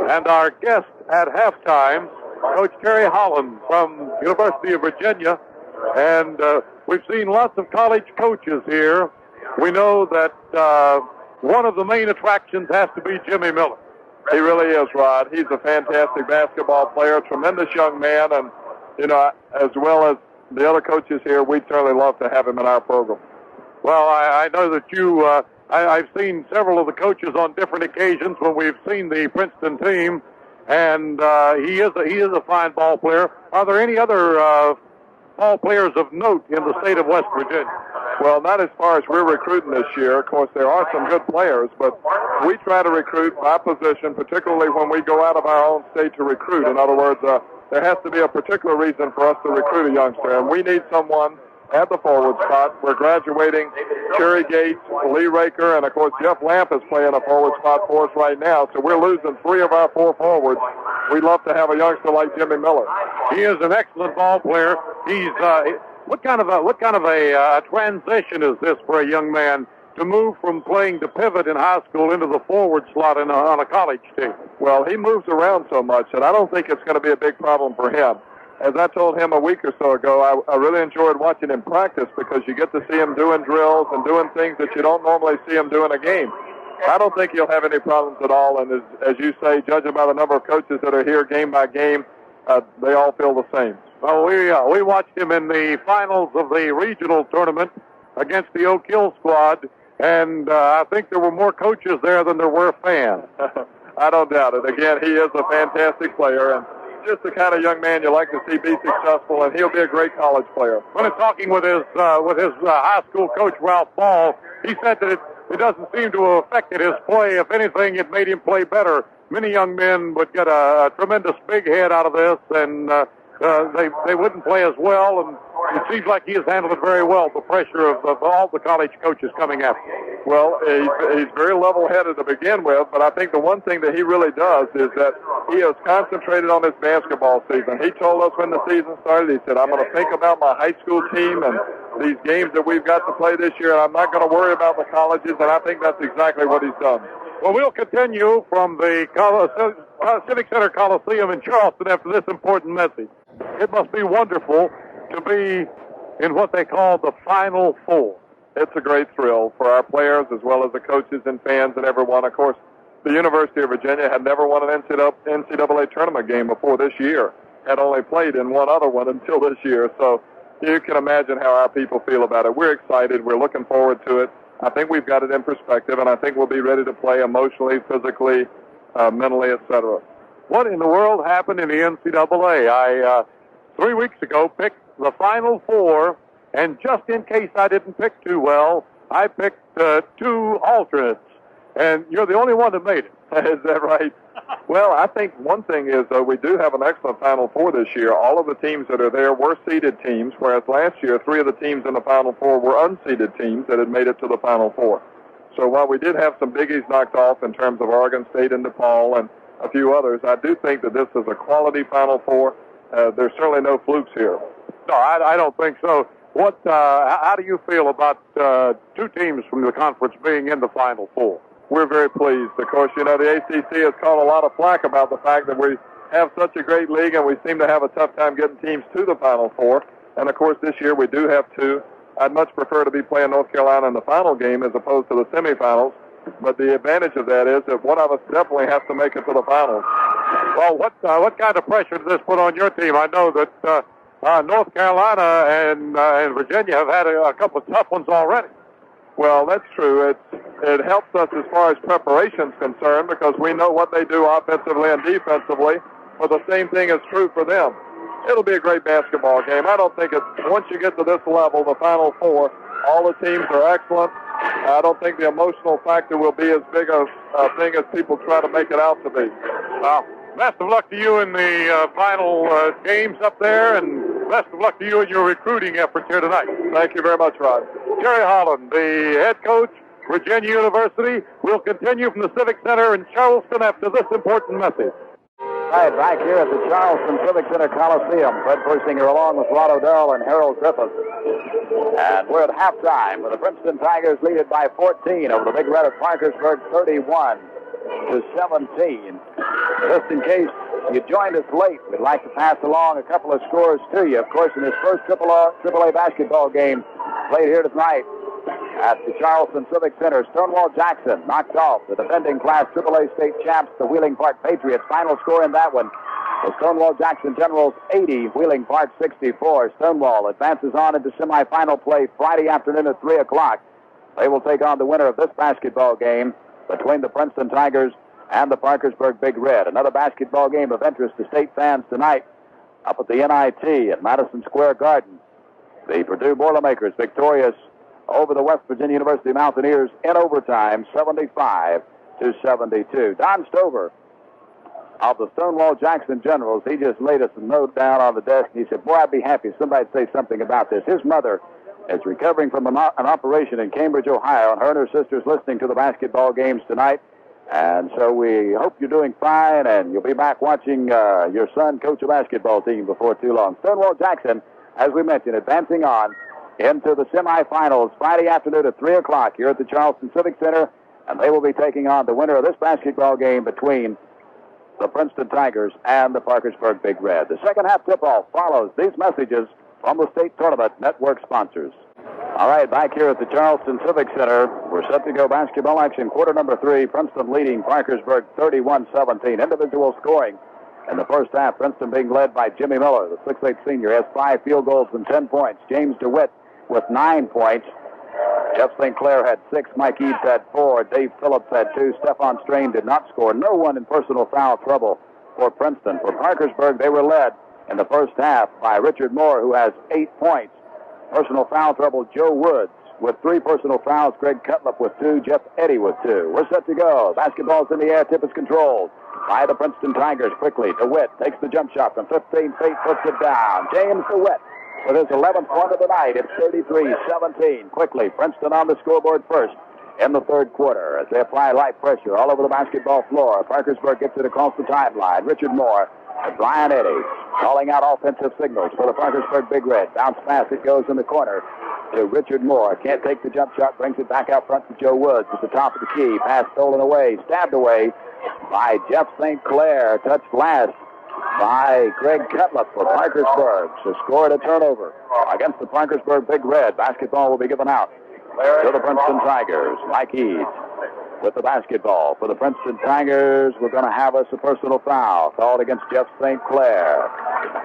[SPEAKER 7] and our guest at halftime, Coach Terry Holland from University of Virginia. And we've seen lots of college coaches here. We know that one of the main attractions has to be Jimmy Miller.
[SPEAKER 8] He really is, Rod. He's a fantastic basketball player, tremendous young man, and, you know, as well as the other coaches here, we'd certainly love to have him in our program.
[SPEAKER 7] Well, I know that you, I've seen several of the coaches on different occasions when we've seen the Princeton team, and he is a fine ball player. Are there any other ball players of note in the state of West Virginia?
[SPEAKER 8] Well, not as far as we're recruiting this year. Of course, there are some good players, but we try to recruit by position, particularly when we go out of our own state to recruit. In other words, there has to be a particular reason for us to recruit a youngster, and we need someone at the forward spot. We're graduating Cherry Gates, Lee Raker, and, of course, Jeff Lamp is playing a forward spot for us right now, so we're losing 3 of our 4 forwards. We'd love to have a youngster like Jimmy Miller.
[SPEAKER 7] He is an excellent ball player. He's what kind of a transition is this for a young man to move from playing the pivot in high school into the forward slot on a college team?
[SPEAKER 8] Well, he moves around so much, and I don't think it's going to be a big problem for him. As I told him a week or so ago, I really enjoyed watching him practice because you get to see him doing drills and doing things that you don't normally see him do in a game. I don't think he'll have any problems at all, and as you say, judging by the number of coaches that are here game by game, they all feel the same.
[SPEAKER 7] Well, we watched him in the finals of the regional tournament against the Oak Hill squad, and I think there were more coaches there than there were fans.
[SPEAKER 8] I don't doubt it. Again, he is a fantastic player, and just the kind of young man you like to see be successful, and he'll be a great college player.
[SPEAKER 7] When in talking with his high school coach, Ralph Ball, he said that it doesn't seem to have affected his play. If anything, it made him play better. Many young men would get a tremendous big head out of this, and they wouldn't play as well, and it seems like he has handled it very well, the pressure of all the college coaches coming after him.
[SPEAKER 8] Well, he's very level-headed to begin with, but I think the one thing that he really does is that he has concentrated on his basketball season. He told us when the season started, he said, I'm going to think about my high school team and these games that we've got to play this year, and I'm not going to worry about the colleges, and I think that's exactly what he's done.
[SPEAKER 7] Well, we'll continue from the Civic Center Coliseum in Charleston after this important message. It must be wonderful to be in what they call the Final Four.
[SPEAKER 8] It's a great thrill for our players as well as the coaches and fans and everyone. Of course, the University of Virginia had never won an NCAA tournament game before this year, had only played in one other one until this year. So you can imagine how our people feel about it. We're excited. We're looking forward to it. I think we've got it in perspective, and I think we'll be ready to play emotionally, physically, mentally, etc.
[SPEAKER 7] What in the world happened in the NCAA? I 3 weeks ago picked the Final Four, and just in case I didn't pick too well, I picked 2 alternates, and you're the only one that made it.
[SPEAKER 8] Is that right? Well, I think one thing is we do have an excellent Final Four this year. All of the teams that are there were seeded teams, whereas last year 3 of the teams in the Final Four were unseeded teams that had made it to the Final Four. So while we did have some biggies knocked off in terms of Oregon State and DePaul and a few others, I do think that this is a quality Final Four. There's certainly no flukes here.
[SPEAKER 7] No, I don't think so. How do you feel about 2 teams from the conference being in the Final Four?
[SPEAKER 8] We're very pleased. Of course, you know, the ACC has caught a lot of flack about the fact that we have such a great league and we seem to have a tough time getting teams to the Final Four. And, of course, this year we do have 2. I'd much prefer to be playing North Carolina in the final game as opposed to the semifinals. But the advantage of that is that one of us definitely has to make it to the finals.
[SPEAKER 7] Well, what kind of pressure does this put on your team? I know that North Carolina and Virginia have had a couple of tough ones already.
[SPEAKER 8] Well, that's true. It helps us as far as preparation's concerned because we know what they do offensively and defensively, but the same thing is true for them. It'll be a great basketball game. I don't think once you get to this level, the Final Four, all the teams are excellent. I don't think the emotional factor will be as big a thing as people try to make it out to be.
[SPEAKER 7] Well, best of luck to you in the final games up there, and best of luck to you in your recruiting efforts here tonight.
[SPEAKER 8] Thank you very much, Rod.
[SPEAKER 7] Jerry Holland, the head coach, Virginia University, will continue from the Civic Center in Charleston after this important message.
[SPEAKER 6] All right, back here at the Charleston Civic Center Coliseum, Fred Persinger along with Rod O'Dell and Harold Griffith. And we're at halftime with the Princeton Tigers leading by 14 over the Big Red of Parkersburg, 31-17. Just in case you joined us late, we'd like to pass along a couple of scores to you. Of course, in this first AAA basketball game played here tonight at the Charleston Civic Center, Stonewall Jackson knocked off the defending Class AAA state champs, the Wheeling Park Patriots. Final score in that one, the Stonewall Jackson Generals 80, Wheeling Park 64. Stonewall advances on into semifinal play Friday afternoon at 3 o'clock. They will take on the winner of this basketball game between the Princeton Tigers and the Parkersburg Big Red. Another basketball game of interest to state fans tonight up at the NIT at Madison Square Garden. The Purdue Boilermakers victorious over the West Virginia University Mountaineers in overtime, 75-72. Don Stover of the Stonewall Jackson Generals, he just laid us a note down on the desk, and he said, boy, I'd be happy if somebody'd say something about this. His mother is recovering from an operation in Cambridge, Ohio, and her and her sister's listening to the basketball games tonight. And so we hope you're doing fine, and you'll be back watching your son coach a basketball team before too long. Stonewall Jackson, as we mentioned, advancing on into the semifinals Friday afternoon at 3 o'clock here at the Charleston Civic Center, and they will be taking on the winner of this basketball game between the Princeton Tigers and the Parkersburg Big Red. The second half tip-off follows these messages from the state tournament network sponsors. All right, back here at the Charleston Civic Center, we're set to go basketball action. Quarter number 3, Princeton leading Parkersburg 31-17. Individual scoring in the first half, Princeton being led by Jimmy Miller, the 6'8 senior, has 5 field goals and 10 points. James DeWitt with 9 points. Jeff St. Clair had 6. Mike Eads had 4. Dave Phillips had 2. Stephon Strain did not score. No one in personal foul trouble for Princeton. For Parkersburg, they were led in the first half by Richard Moore, who has 8 points. Personal foul trouble, Joe Woods with 3 personal fouls. Greg Cutlip with 2. Jeff Eddy with 2. We're set to go. Basketball's in the air. Tip is controlled by the Princeton Tigers. Quickly, DeWitt takes the jump shot from 15 feet, puts it down. James DeWitt with his 11th point of the night. It's 33-17. Quickly, Princeton on the scoreboard first in the third quarter as they apply light pressure all over the basketball floor. Parkersburg gets it across the timeline. Richard Moore and Brian Eddy calling out offensive signals for the Parkersburg Big Red. Bounce pass, it goes in the corner to Richard Moore. Can't take the jump shot, brings it back out front to Joe Woods at the top of the key. Pass stolen away, stabbed away by Jeff St. Clair. Touched last by Greg Cutlip for Parkersburg. So scored a turnover against the Parkersburg Big Red. Basketball will be given out to the Princeton Tigers. Mike Eads with the basketball. For the Princeton Tigers, we're going to have us a personal foul called against Jeff St. Clair.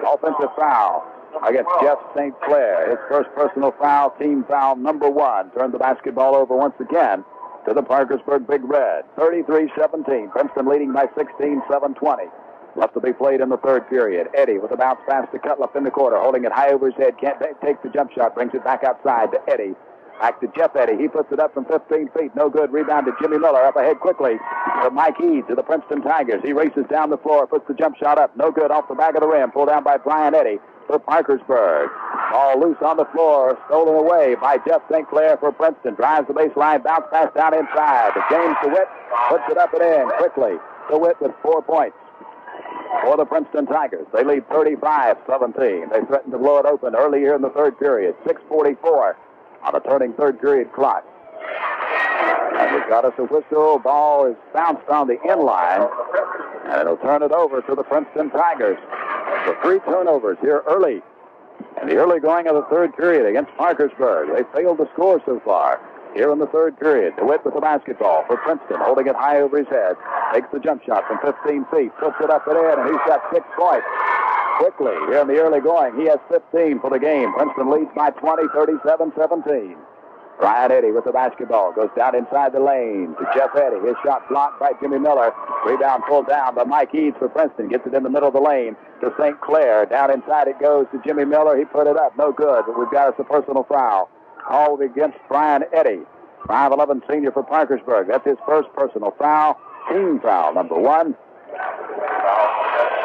[SPEAKER 6] Offensive foul against Jeff St. Clair. His first personal foul, team foul number 1. Turned the basketball over once again to the Parkersburg Big Red. 33-17. Princeton leading by 16, 7:20. Left to be played in the third period. Eddy with a bounce pass to Cutlip in the corner, holding it high over his head. Can't take the jump shot. Brings it back outside to Eddy. Back to Jeff Eddy. He puts it up from 15 feet. No good. Rebound to Jimmy Miller. Up ahead quickly to Mike Eads of the Princeton Tigers. He races down the floor. Puts the jump shot up. No good. Off the back of the rim. Pulled down by Brian Eddy for Parkersburg. Ball loose on the floor. Stolen away by Jeff St. Clair for Princeton. Drives the baseline. Bounce pass down inside. To James DeWitt. Puts it up and in quickly. DeWitt with 4 points for the Princeton Tigers. They lead 35-17. They threatened to blow it open early here in the third period. 6:44 on a turning third period clock. And we've got us a whistle. Ball is bounced on the inline, and it'll turn it over to the Princeton Tigers. So 3 turnovers here early in the early going of the third period against Parkersburg. They failed to score so far. Here in the third period, DeWitt with the basketball for Princeton, holding it high over his head. Takes the jump shot from 15 feet, puts it up and in, and he's got 6 points. Quickly, here in the early going, he has 15 for the game. Princeton leads by 20, 37-17. Brian Eddy with the basketball, goes down inside the lane to Jeff Eddy. His shot blocked by Jimmy Miller. Rebound pulled down by Mike Eads for Princeton. Gets it in the middle of the lane to St. Clair. Down inside it goes to Jimmy Miller. He put it up. No good, but we've got us a personal foul. Called against Brian Eddy. 5'11" senior for Parkersburg. That's his first personal foul. Team foul number 1.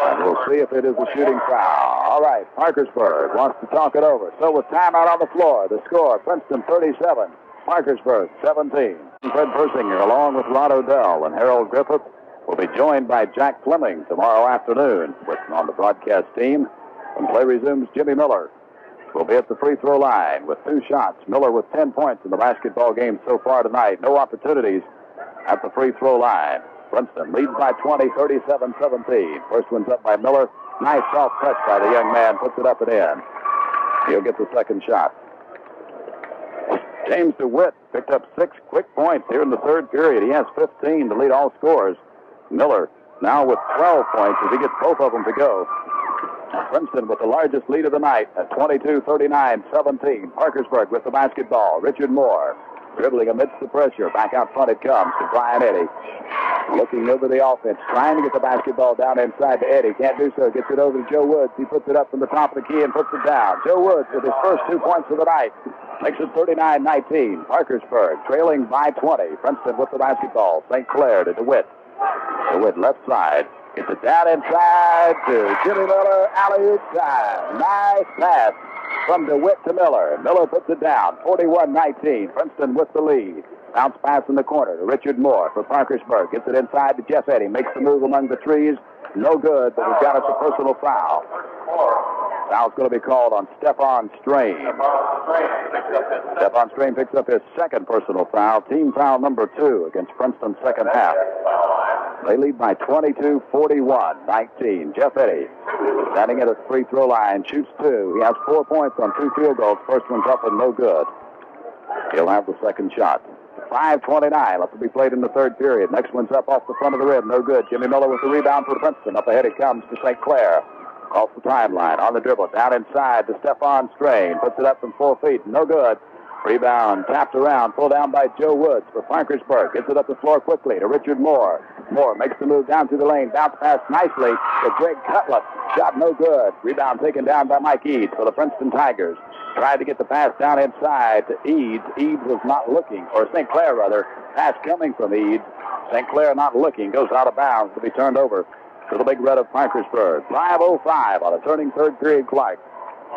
[SPEAKER 6] And we'll see if it is a shooting foul. All right, Parkersburg wants to talk it over. So with timeout on the floor, the score, Princeton 37, Parkersburg 17. Fred Persinger, along with Rod Odell and Harold Griffith, will be joined by Jack Fleming tomorrow afternoon on the broadcast team. When play resumes, Jimmy Miller will be at the free throw line with 2 shots. Miller with 10 points in the basketball game so far tonight. No opportunities at the free throw line. Princeton leads by 20, 37-17. First one's up by Miller. Nice soft touch by the young man. Puts it up and in. He'll get the second shot. James DeWitt picked up 6 quick points here in the third period. He has 15 to lead all scorers. Miller now with 12 points as he gets both of them to go. Princeton with the largest lead of the night at 22-39-17. Parkersburg with the basketball. Richard Moore dribbling amidst the pressure. Back out front it comes to Brian Eddy. Looking over the offense, trying to get the basketball down inside to Eddy. Can't do so. Gets it over to Joe Woods. He puts it up from the top of the key and puts it down. Joe Woods with his first 2 points of the night. Makes it 39-19. Parkersburg trailing by 20. Princeton with the basketball. St. Clair to DeWitt. DeWitt left side. Gets it down inside to Jimmy Miller. Alley-oop time. Nice pass from DeWitt to Miller. Miller puts it down. 41-19. Princeton with the lead. Bounce pass in the corner to Richard Moore for Parkersburg. Gets it inside to Jeff Eddy. Makes the move among the trees. No good, but we've got us a personal foul. Foul's going to be called on Stephon Strain. Stephon Strain picks up his second personal foul. Team foul number 2 against Princeton's second half. They lead by 22-41-19. Jeff Eddy standing at a free throw line. Shoots 2. He has 4 points on 2 field goals. First one's up and no good. He'll have the second shot. 5:29 left to be played in the third period. Next one's up off the front of the rim. No good. Jimmy Miller with the rebound for Princeton. Up ahead it comes to St. Clair. Off the timeline. On the dribble. Down inside to Stephon Strain. Puts it up from 4 feet. No good. Rebound tapped around. Pulled down by Joe Woods for Parkersburg. Gets it up the floor quickly to Richard Moore. Moore makes the move down through the lane. Bounce pass nicely to Greg Cutlip. Shot no good. Rebound taken down by Mike Eads for the Princeton Tigers. Tried to get the pass down inside to Eads. Eads was not looking, or St. Clair rather. Pass coming from Eads. St. Clair not looking. Goes out of bounds to be turned over to the Big Red of Parkersburg. 5:05 on a turning third period clock.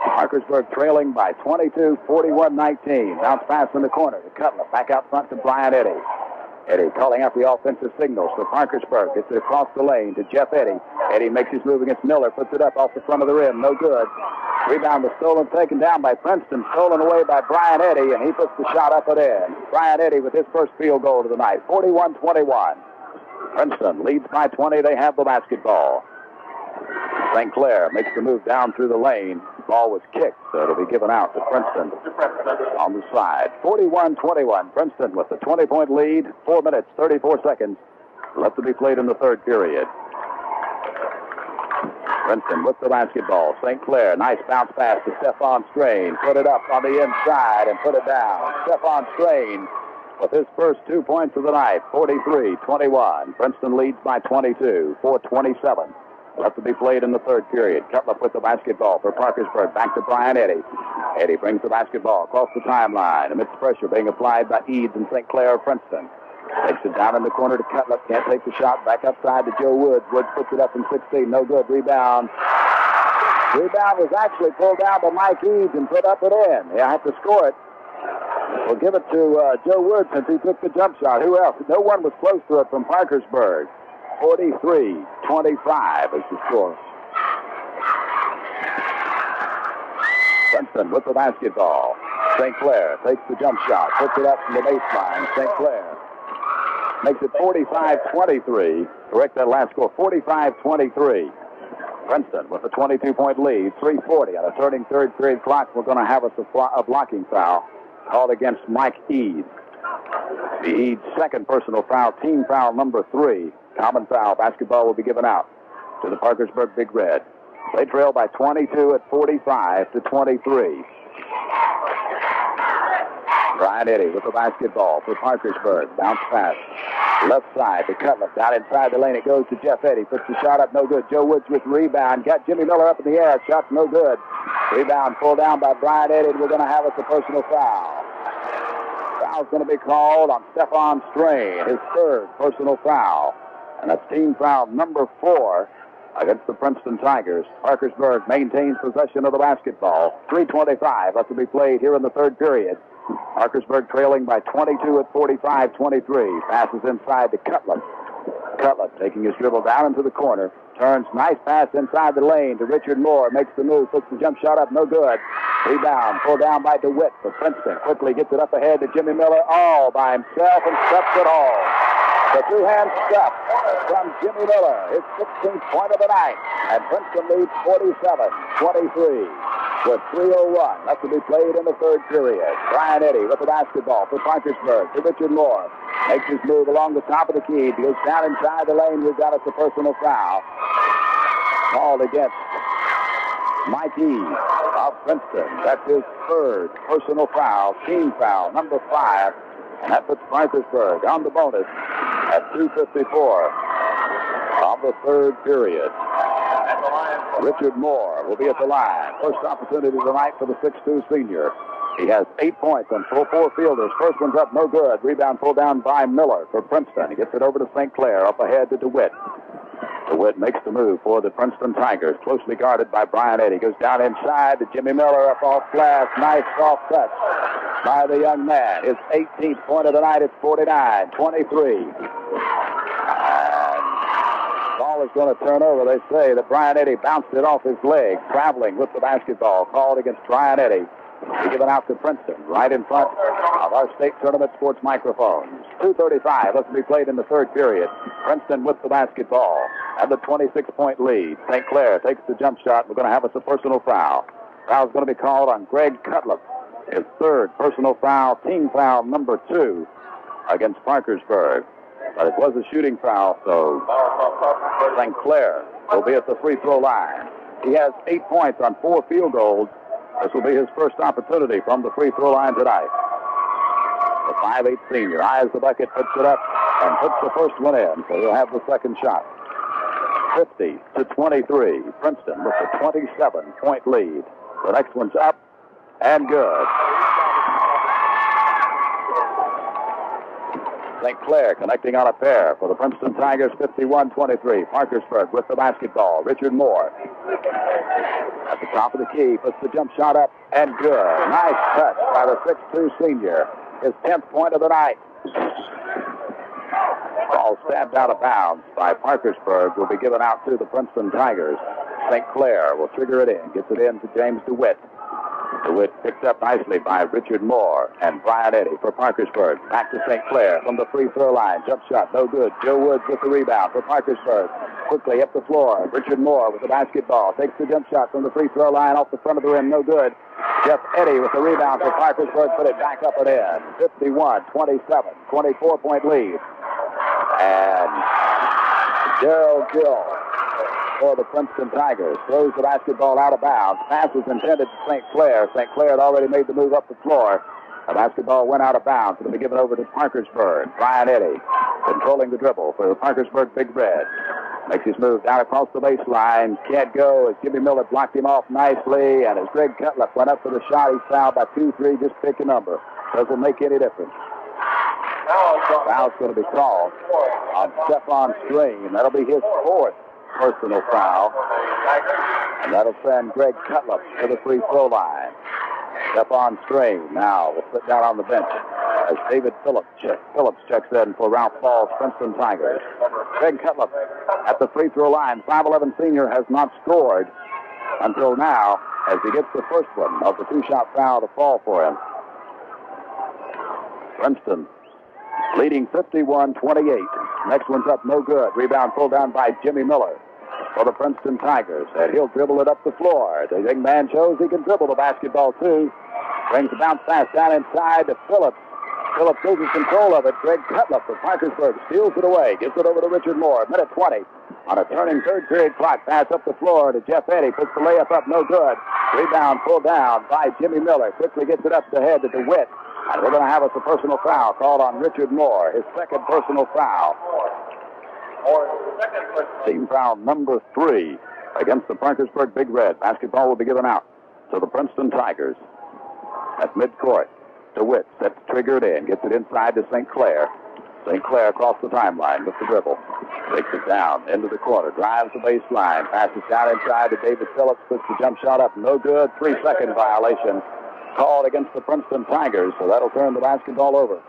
[SPEAKER 6] Parkersburg trailing by 22-41-19. Bounce pass in the corner to Cutler. Back out front to Brian Eddy. Eddy calling out the offensive signals for Parkersburg. Gets it across the lane to Jeff Eddy. Eddy makes his move against Miller. Puts it up off the front of the rim. No good. Rebound was stolen, taken down by Princeton. Stolen away by Brian Eddy, and he puts the shot up and in. Brian Eddy with his first field goal of the night. 41-21. Princeton leads by 20. They have the basketball. St. Clair makes the move down through the lane. Ball was kicked, so it'll be given out to Princeton on the side. 41-21. Princeton with the 20-point lead. 4 minutes, 34 seconds left to be played in the third period. Princeton with the basketball. St. Clair, nice bounce pass to Stephon Strain. Put it up on the inside and put it down. Stephon Strain with his first 2 points of the night. 43-21. Princeton leads by 22. 4:27 left to be played in the third period. Cutlip with the basketball for Parkersburg. Back to Brian Eddy. Eddy brings the basketball across the timeline amidst pressure being applied by Eads and St. Clair of Princeton. Takes it down in the corner to Cutlip. Can't take the shot. Back outside to Joe Woods. Woods puts it up from 16. No good. Rebound. Rebound was actually pulled down by Mike Eads and put up and in. They have to score it. We'll give it to Joe Woods since he took the jump shot. Who else? No one was close to it from Parkersburg. 43-25 is the score. Princeton with the basketball. St. Clair takes the jump shot. Puts it up from the baseline. St. Clair makes it 45-23. Correct that last score. 45-23. Princeton with a 22-point lead, 3:40 on a turning third period clock. We're going to have a blocking foul called against Mike Eads. The Eads' second personal foul, team foul number 3. Common foul. Basketball will be given out to the Parkersburg Big Red. They trail by 22 at 45-23. Brian Eddy with the basketball for Parkersburg. Bounce pass. Left side to Cutler. Down inside the lane it goes to Jeff Eddy. Puts the shot up, no good. Joe Woods with rebound. Got Jimmy Miller up in the air. Shot's no good. Rebound pulled down by Brian Eddy. We're going to have us a personal foul. Foul's going to be called on Stephon Strain, his third personal foul. And that's team foul number 4 against the Princeton Tigers. Parkersburg maintains possession of the basketball. 3:25 left to be played here in the third period. Parkersburg trailing by 22 at 45-23. Passes inside to Cutler. Cutler taking his dribble down into the corner. Turns, nice pass inside the lane to Richard Moore. Makes the move, puts the jump shot up, no good. Rebound, pulled down by DeWitt for Princeton. Quickly gets it up ahead to Jimmy Miller, all by himself, and steps it home. The two-hand step from Jimmy Miller, his 16th point of the night. And Princeton leads 47-23 with 3:01 left to be played in the third period. Brian Eddy with the basketball for Parkersburg to Richard Moore. Makes his move along the top of the key. Goes down inside the lane. We've got us a personal foul called against Mike Eads of Princeton. That's his third personal foul, team foul number 5. And that puts Parkersburg on the bonus at 2:54 of the third period. Richard Moore will be at the line. First opportunity tonight for the 6'2 senior. He has 8 points on 4 fielders. First one's up, no good. Rebound pulled down by Miller for Princeton. He gets it over to St. Clair, up ahead to DeWitt. DeWitt makes the move for the Princeton Tigers, closely guarded by Brian Eddy. Goes down inside to Jimmy Miller, up off glass. Nice soft touch by the young man. His 18th point of the night. It's 49-23. Ball is going to turn over. They say that Brian Eddy bounced it off his leg, traveling with the basketball. Called against Brian Eddy. Be given out to Princeton, right in front of our state tournament sports microphones. 2:35 left to be played in the third period. Princeton with the basketball and the 26-point lead. St. Clair takes the jump shot. We're going to have us a personal foul. Foul's going to be called on Greg Cutler. His third personal foul, team foul number 2 against Parkersburg. But it was a shooting foul, so St. Clair will be at the free throw line. He has 8 points on 4 field goals. This will be his first opportunity from the free throw line tonight. The 5'8 senior eyes the bucket, puts it up, and puts the first one in, so he'll have the second shot. 50-23. Princeton with a 27-point lead. The next one's up and good. St. Clair connecting on a pair for the Princeton Tigers, 51-23. Parkersburg with the basketball. Richard Moore at the top of the key, puts the jump shot up and good. Nice touch by the 6'2 senior. His 10th point of the night. Ball stabbed out of bounds by Parkersburg will be given out to the Princeton Tigers. St. Clair will trigger it in, gets it in to James DeWitt. DeWitt picked up nicely by Richard Moore and Brian Eddy for Parkersburg. Back to St. Clair from the free throw line. Jump shot, no good. Joe Woods with the rebound for Parkersburg. Quickly up the floor. Richard Moore with the basketball. Takes the jump shot from the free throw line off the front of the rim, no good. Jeff Eddy with the rebound for Parkersburg. Put it back up and in. 51-27, 24-point lead. And Gerald Gill for the Princeton Tigers throws the basketball out of bounds. Pass was intended to St. Clair. St. Clair had already made the move up the floor. The basketball went out of bounds. It'll be given over to Parkersburg. Brian Eddy controlling the dribble for the Parkersburg Big Red. Makes his move down across the baseline. Can't go as Jimmy Miller blocked him off nicely. And as Greg Cutler went up for the shot, he's fouled by 2-3. Just pick a number. Doesn't make any difference. Foul's going to be called on Stephon Strain. That'll be his 4th personal foul. And that'll send Greg Cutler to the free throw line. Stephon Strain now will sit down on the bench as David Phillips checks in for Ralph Ball's Princeton Tigers. Greg Cutler at the free throw line. 5'11 senior has not scored until now as he gets the first one of the 2-shot foul to fall for him. Princeton leading 51-28. Next one's up, no good. Rebound pulled down by Jimmy Miller. for the Princeton Tigers. And he'll dribble it up the floor. The young man shows he can dribble the basketball, too. Brings the bounce pass down inside to Phillips. Phillips loses control of it. Greg Cutler for Parkersburg steals it away. Gives it over to Richard Moore. Minute 20 on a turning third period clock. Pass up the floor to Jeff Eddy. Puts the layup up. No good. Rebound pulled down by Jimmy Miller. Quickly gets it up the head to DeWitt. And we're going to have us a personal foul called on Richard Moore. His second personal foul. Team foul number 3 against the Parkersburg Big Red. Basketball will be given out to the Princeton Tigers at midcourt. DeWitt sets triggered in, gets it inside to St. Clair. St. Clair across the timeline with the dribble. Takes it down into the corner, drives the baseline, passes down inside to David Phillips, puts the jump shot up, no good. 3-second violation called against the Princeton Tigers, so that'll turn the basketball over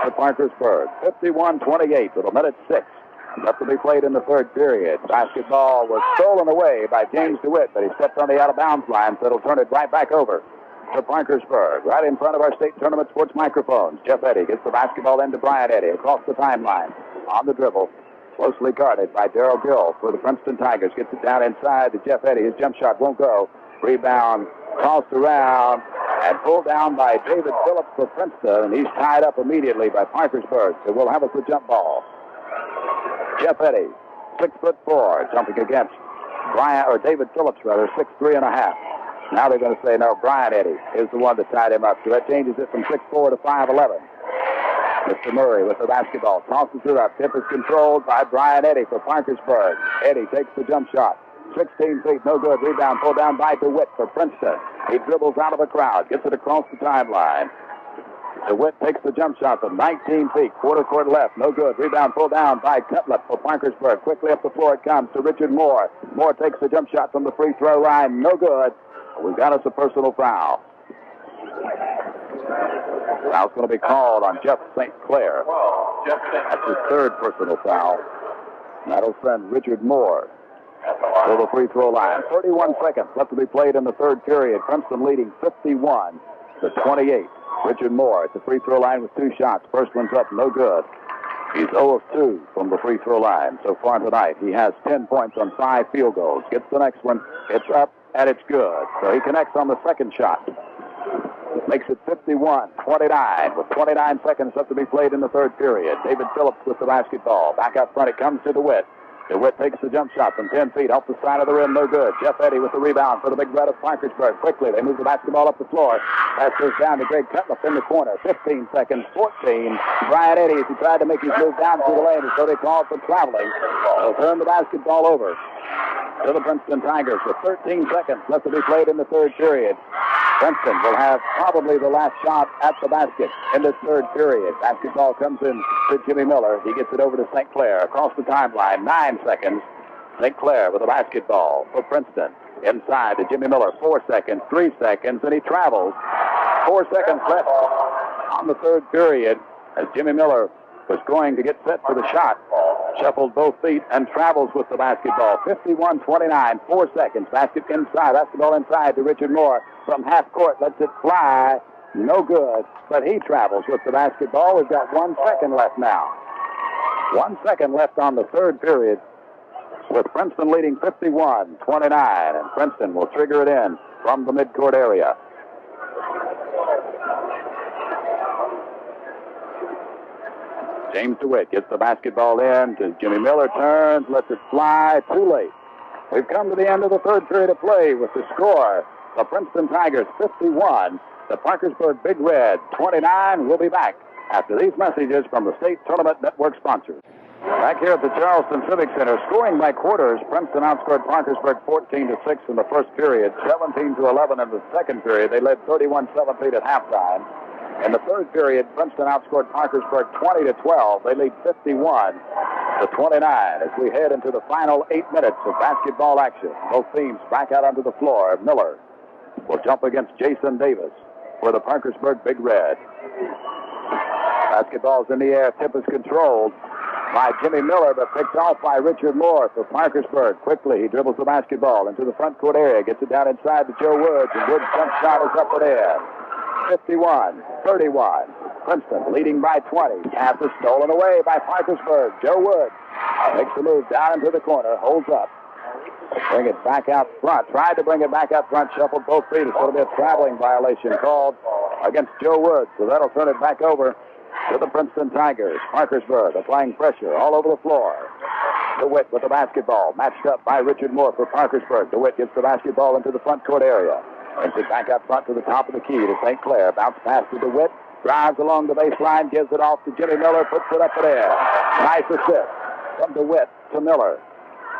[SPEAKER 6] to Parkersburg. 51-28 with a minute 6 left to be played in the third period. Basketball was stolen away by James DeWitt, but he stepped on the out-of-bounds line, so it'll turn it right back over to Parkersburg, right in front of our state tournament sports microphones. Jeff Eddy gets the basketball into Brian Eddy across the timeline on the dribble. Closely guarded by Darrell Gill for the Princeton Tigers. Gets it down inside to Jeff Eddy. His jump shot won't go. Rebound tossed around and pulled down by David Phillips for Princeton. And he's tied up immediately by Parkersburg. So we'll have us a jump ball. Jeff Eddy, 6'4", jumping against David Phillips, 6'3.5". Now they're going to say, no, Brian Eddy is the one that tied him up. So that changes it from 6'4" to 5'11". Mr. Murray with the basketball. Tosses it up. Tip is controlled by Brian Eddy for Parkersburg. Eddy takes the jump shot. 16 feet, no good. Rebound pulled down by DeWitt for Princeton. He dribbles out of the crowd. Gets it across the timeline. DeWitt takes the jump shot from 19 feet. Quarter court left. No good. Rebound pulled down by Cutlip for Parkersburg. Quickly up the floor it comes to Richard Moore. Moore takes the jump shot from the free throw line. No good. We've got us a personal foul. Foul's going to be called on Jeff St. Clair. That's his third personal foul. That'll send Richard Moore to the free throw line. 31 seconds left to be played in the third period. Princeton leading 51-28. Richard Moore at the free throw line with 2 shots. First one's up, no good. He's 0 of 2 from the free throw line so far tonight. He has 10 points on 5 field goals. Gets the next one. It's up, and it's good. So he connects on the second shot. Makes it 51-29 with 29 seconds left to be played in the third period. David Phillips with the basketball. Back out front it comes to DeWitt. DeWitt takes the jump shot from 10 feet off the side of the rim. No good. Jeff Eddy with the rebound for the Big Red of Parkersburg. Quickly, they move the basketball up the floor. Pass goes down to Greg Cutliff in the corner. 15 seconds, 14. Brian Eddy, as he tried to make his move down through the lane, as though they called for traveling. They'll turn the basketball over to the Princeton Tigers with 13 seconds left to be played in the third period. Princeton will have probably the last shot at the basket in this third period. Basketball comes in to Jimmy Miller. He gets it over to St. Clair across the timeline. 9 seconds. St. Clair with the basketball for Princeton. Inside to Jimmy Miller. 4 seconds, 3 seconds, and he travels. 4 seconds left on the third period as Jimmy Miller was going to get set for the shot. Shuffled both feet and travels with the basketball. 51-29, 4 seconds. Basketball inside to Richard Moore from half court. Lets it fly. No good, but he travels with the basketball. We've got 1 second left now. 1 second left on the third period with Princeton leading 51-29, and Princeton will trigger it in from the midcourt area. James DeWitt gets the basketball in to Jimmy Miller, turns, lets it fly, too late. We've come to the end of the third period of play with the score. The Princeton Tigers 51, the Parkersburg Big Red 29. We'll be back after these messages from the State Tournament Network sponsors. Back here at the Charleston Civic Center, scoring by quarters, Princeton outscored Parkersburg 14-6 in the first period, 17-11 in the second period. They led 31-17 at halftime. In the third period, Princeton outscored Parkersburg 20-12. They lead 51-29 as we head into the final 8 minutes of basketball action. Both teams back out onto the floor. Miller will jump against Jason Davis for the Parkersburg Big Red. Basketball's in the air. Tip is controlled by Jimmy Miller, but picked off by Richard Moore for Parkersburg. Quickly, he dribbles the basketball into the front court area, gets it down inside to Joe Woods, and Woods' jump shot is up and in. 51-31. Princeton leading by 20. Pass is stolen away by Parkersburg. Joe Woods makes the move down into the corner, holds up. Bring it back out front. Tried to bring it back out front. Shuffled both feet. It's going to be a traveling violation called against Joe Woods. So that'll turn it back over to the Princeton Tigers. Parkersburg applying pressure all over the floor. DeWitt with the basketball. Matched up by Richard Moore for Parkersburg. DeWitt gets the basketball into the front court area. Brings it back out front to the top of the key to St. Clair. Bounce pass to DeWitt. Drives along the baseline. Gives it off to Jimmy Miller. Puts it up in the air. Nice assist from DeWitt to Miller.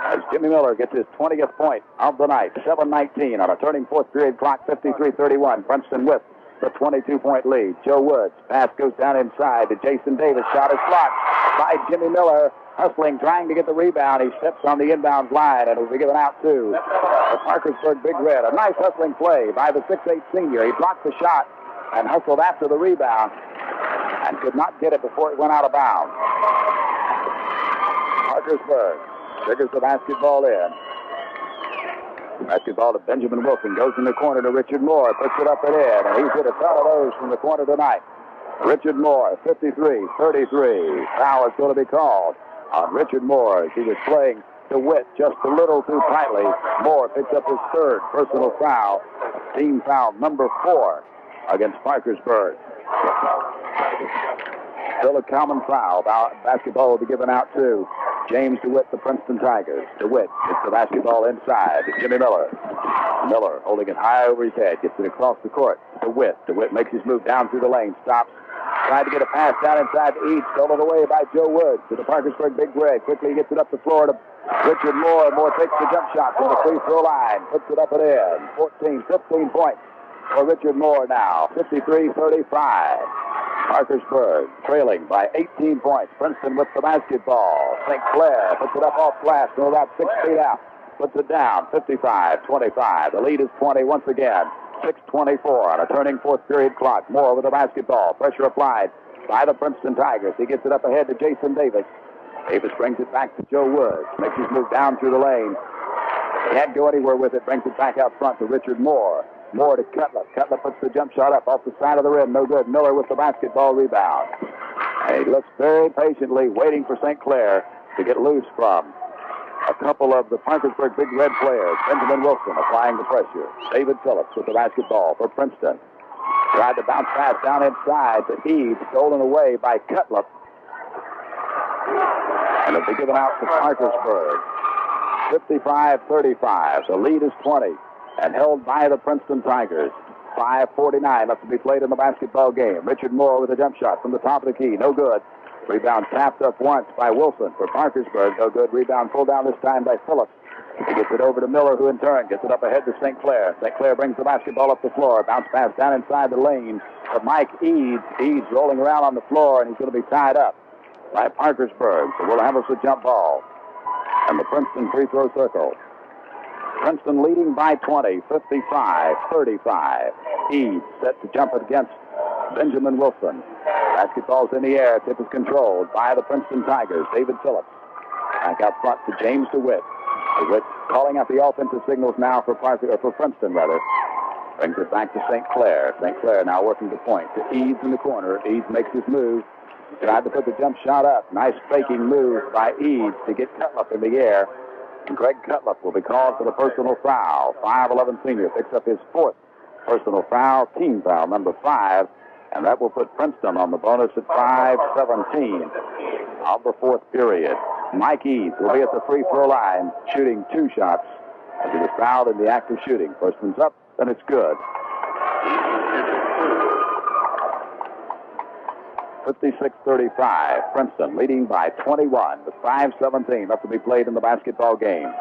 [SPEAKER 6] As Jimmy Miller gets his 20th point of the night. 7:19 on a turning fourth period clock. 53-31. Princeton with the 22-point lead. Joe Woods. Pass goes down inside to Jason Davis. Shot is blocked by Jimmy Miller. Hustling, trying to get the rebound. He steps on the inbound line, and it'll be given out to the Parkersburg Big Red. A nice hustling play by the 6'8 senior. He blocked the shot and hustled after the rebound and could not get it before it went out of bounds. Parkersburg triggers the basketball in. Basketball to Benjamin Wilson. Goes in the corner to Richard Moore. Puts it up and in, and he's hit a ton of those from the corner tonight. Richard Moore, 53-33. Foul is going to be called on Richard Moore as he was playing DeWitt just a little too tightly. Moore picks up his third personal foul. Team foul number 4 against Parkersburg. Still a common foul. Basketball will be given out to James DeWitt, the Princeton Tigers. DeWitt gets the basketball inside to Jimmy Miller. Miller holding it high over his head. Gets it across the court. DeWitt. DeWitt makes his move down through the lane. Stops. Tried to get a pass down inside to Eads. Stolen away by Joe Woods to the Parkersburg Big Red. Quickly gets it up the floor to Richard Moore. Moore takes the jump shot from the free throw line. Puts it up and in. 15 points for Richard Moore now. 53-35. Parkersburg trailing by 18 points. Princeton with the basketball. St. Clair puts it up off glass from about 6 feet out. Puts it down. 55-25. The lead is 20 once again. 6:24 on a turning fourth period clock. Moore with the basketball. Pressure applied by the Princeton Tigers. He gets it up ahead to Jason Davis. Davis brings it back to Joe Woods. Makes his move down through the lane. Can't go anywhere with it. Brings it back out front to Richard Moore. Moore to Cutler. Cutler puts the jump shot up off the side of the rim. No good. Miller with the basketball rebound. And he looks very patiently waiting for St. Clair to get loose from a couple of the Parkersburg Big Red players. Benjamin Wilson applying the pressure. David Phillips with the basketball for Princeton. Tried to bounce pass down inside to Eads. Stolen away by Cutler. And it'll be given out to Parkersburg. 55-35. The lead is 20 and held by the Princeton Tigers. 5:49 left to be played in the basketball game. Richard Moore with a jump shot from the top of the key. No good. Rebound tapped up once by Wilson for Parkersburg. No good. Rebound pulled down this time by Phillips. He gets it over to Miller, who in turn gets it up ahead to St. Clair. St. Clair brings the basketball up the floor. Bounce pass down inside the lane to Mike Eads. Eads rolling around on the floor, and he's going to be tied up by Parkersburg. So we'll have us a jump ball and the Princeton free throw circle. Princeton leading by 20, 55-35. Eads set to jump against Benjamin Wilson. Basketball's in the air. Tip is controlled by the Princeton Tigers. David Phillips. Back out front to James DeWitt. DeWitt calling out the offensive signals now for Princeton, rather. Brings it back to St. Clair. St. Clair now working the point to Eads in the corner. Eads makes his move. Tried to put the jump shot up. Nice faking move by Eads to get Cutler in the air. And Greg Cutler will be called for the personal foul. 5'11 senior picks up his 4th personal foul, team foul number 5. And that will put Princeton on the bonus at 5:17 of the 4th period. Mike Eads will be at the free throw line, shooting 2 shots as he was fouled in the act of shooting. First one's up, and it's good. 56-35. Princeton leading by 21 with 5:17 left to be played in the basketball game.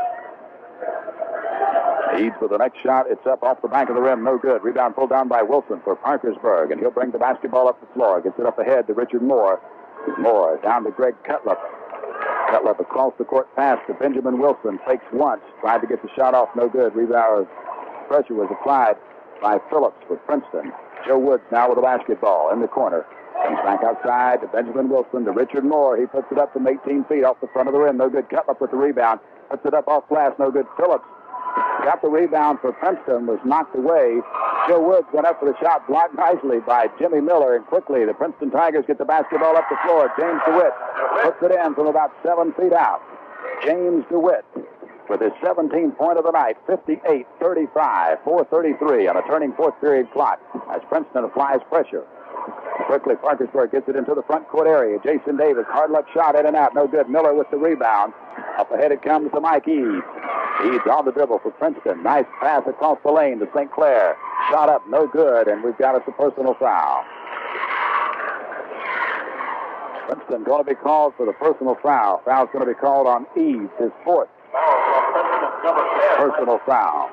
[SPEAKER 6] Eads with the next shot. It's up off the back of the rim. No good. Rebound pulled down by Wilson for Parkersburg, and he'll bring the basketball up the floor. Gets it up ahead to Richard Moore. Moore down to Greg Cutler. Cutler across the court pass to Benjamin Wilson. Fakes once. Tried to get the shot off. No good. Rebound. Pressure was applied by Phillips for Princeton. Joe Woods now with the basketball in the corner. Comes back outside to Benjamin Wilson to Richard Moore. He puts it up from 18 feet off the front of the rim. No good. Cutler with the rebound. Puts it up off glass. No good. Phillips got the rebound for Princeton, was knocked away. Joe Woods went up for the shot, blocked nicely by Jimmy Miller, and quickly the Princeton Tigers get the basketball up the floor. James DeWitt puts it in from about 7 feet out. James DeWitt with his 17th point of the night, 58-35, 4:33 on a turning fourth period clock as Princeton applies pressure. Quickly, Parkersburg gets it into the front court area. Jason Davis, hard luck shot in and out, no good. Miller with the rebound. Up ahead it comes to Mike Eads. Eads on the dribble for Princeton. Nice pass across the lane to St. Clair. Shot up, no good, and we've got us a personal foul. Princeton going to be called for the personal foul. Foul's going to be called on Eads, his fourth personal foul.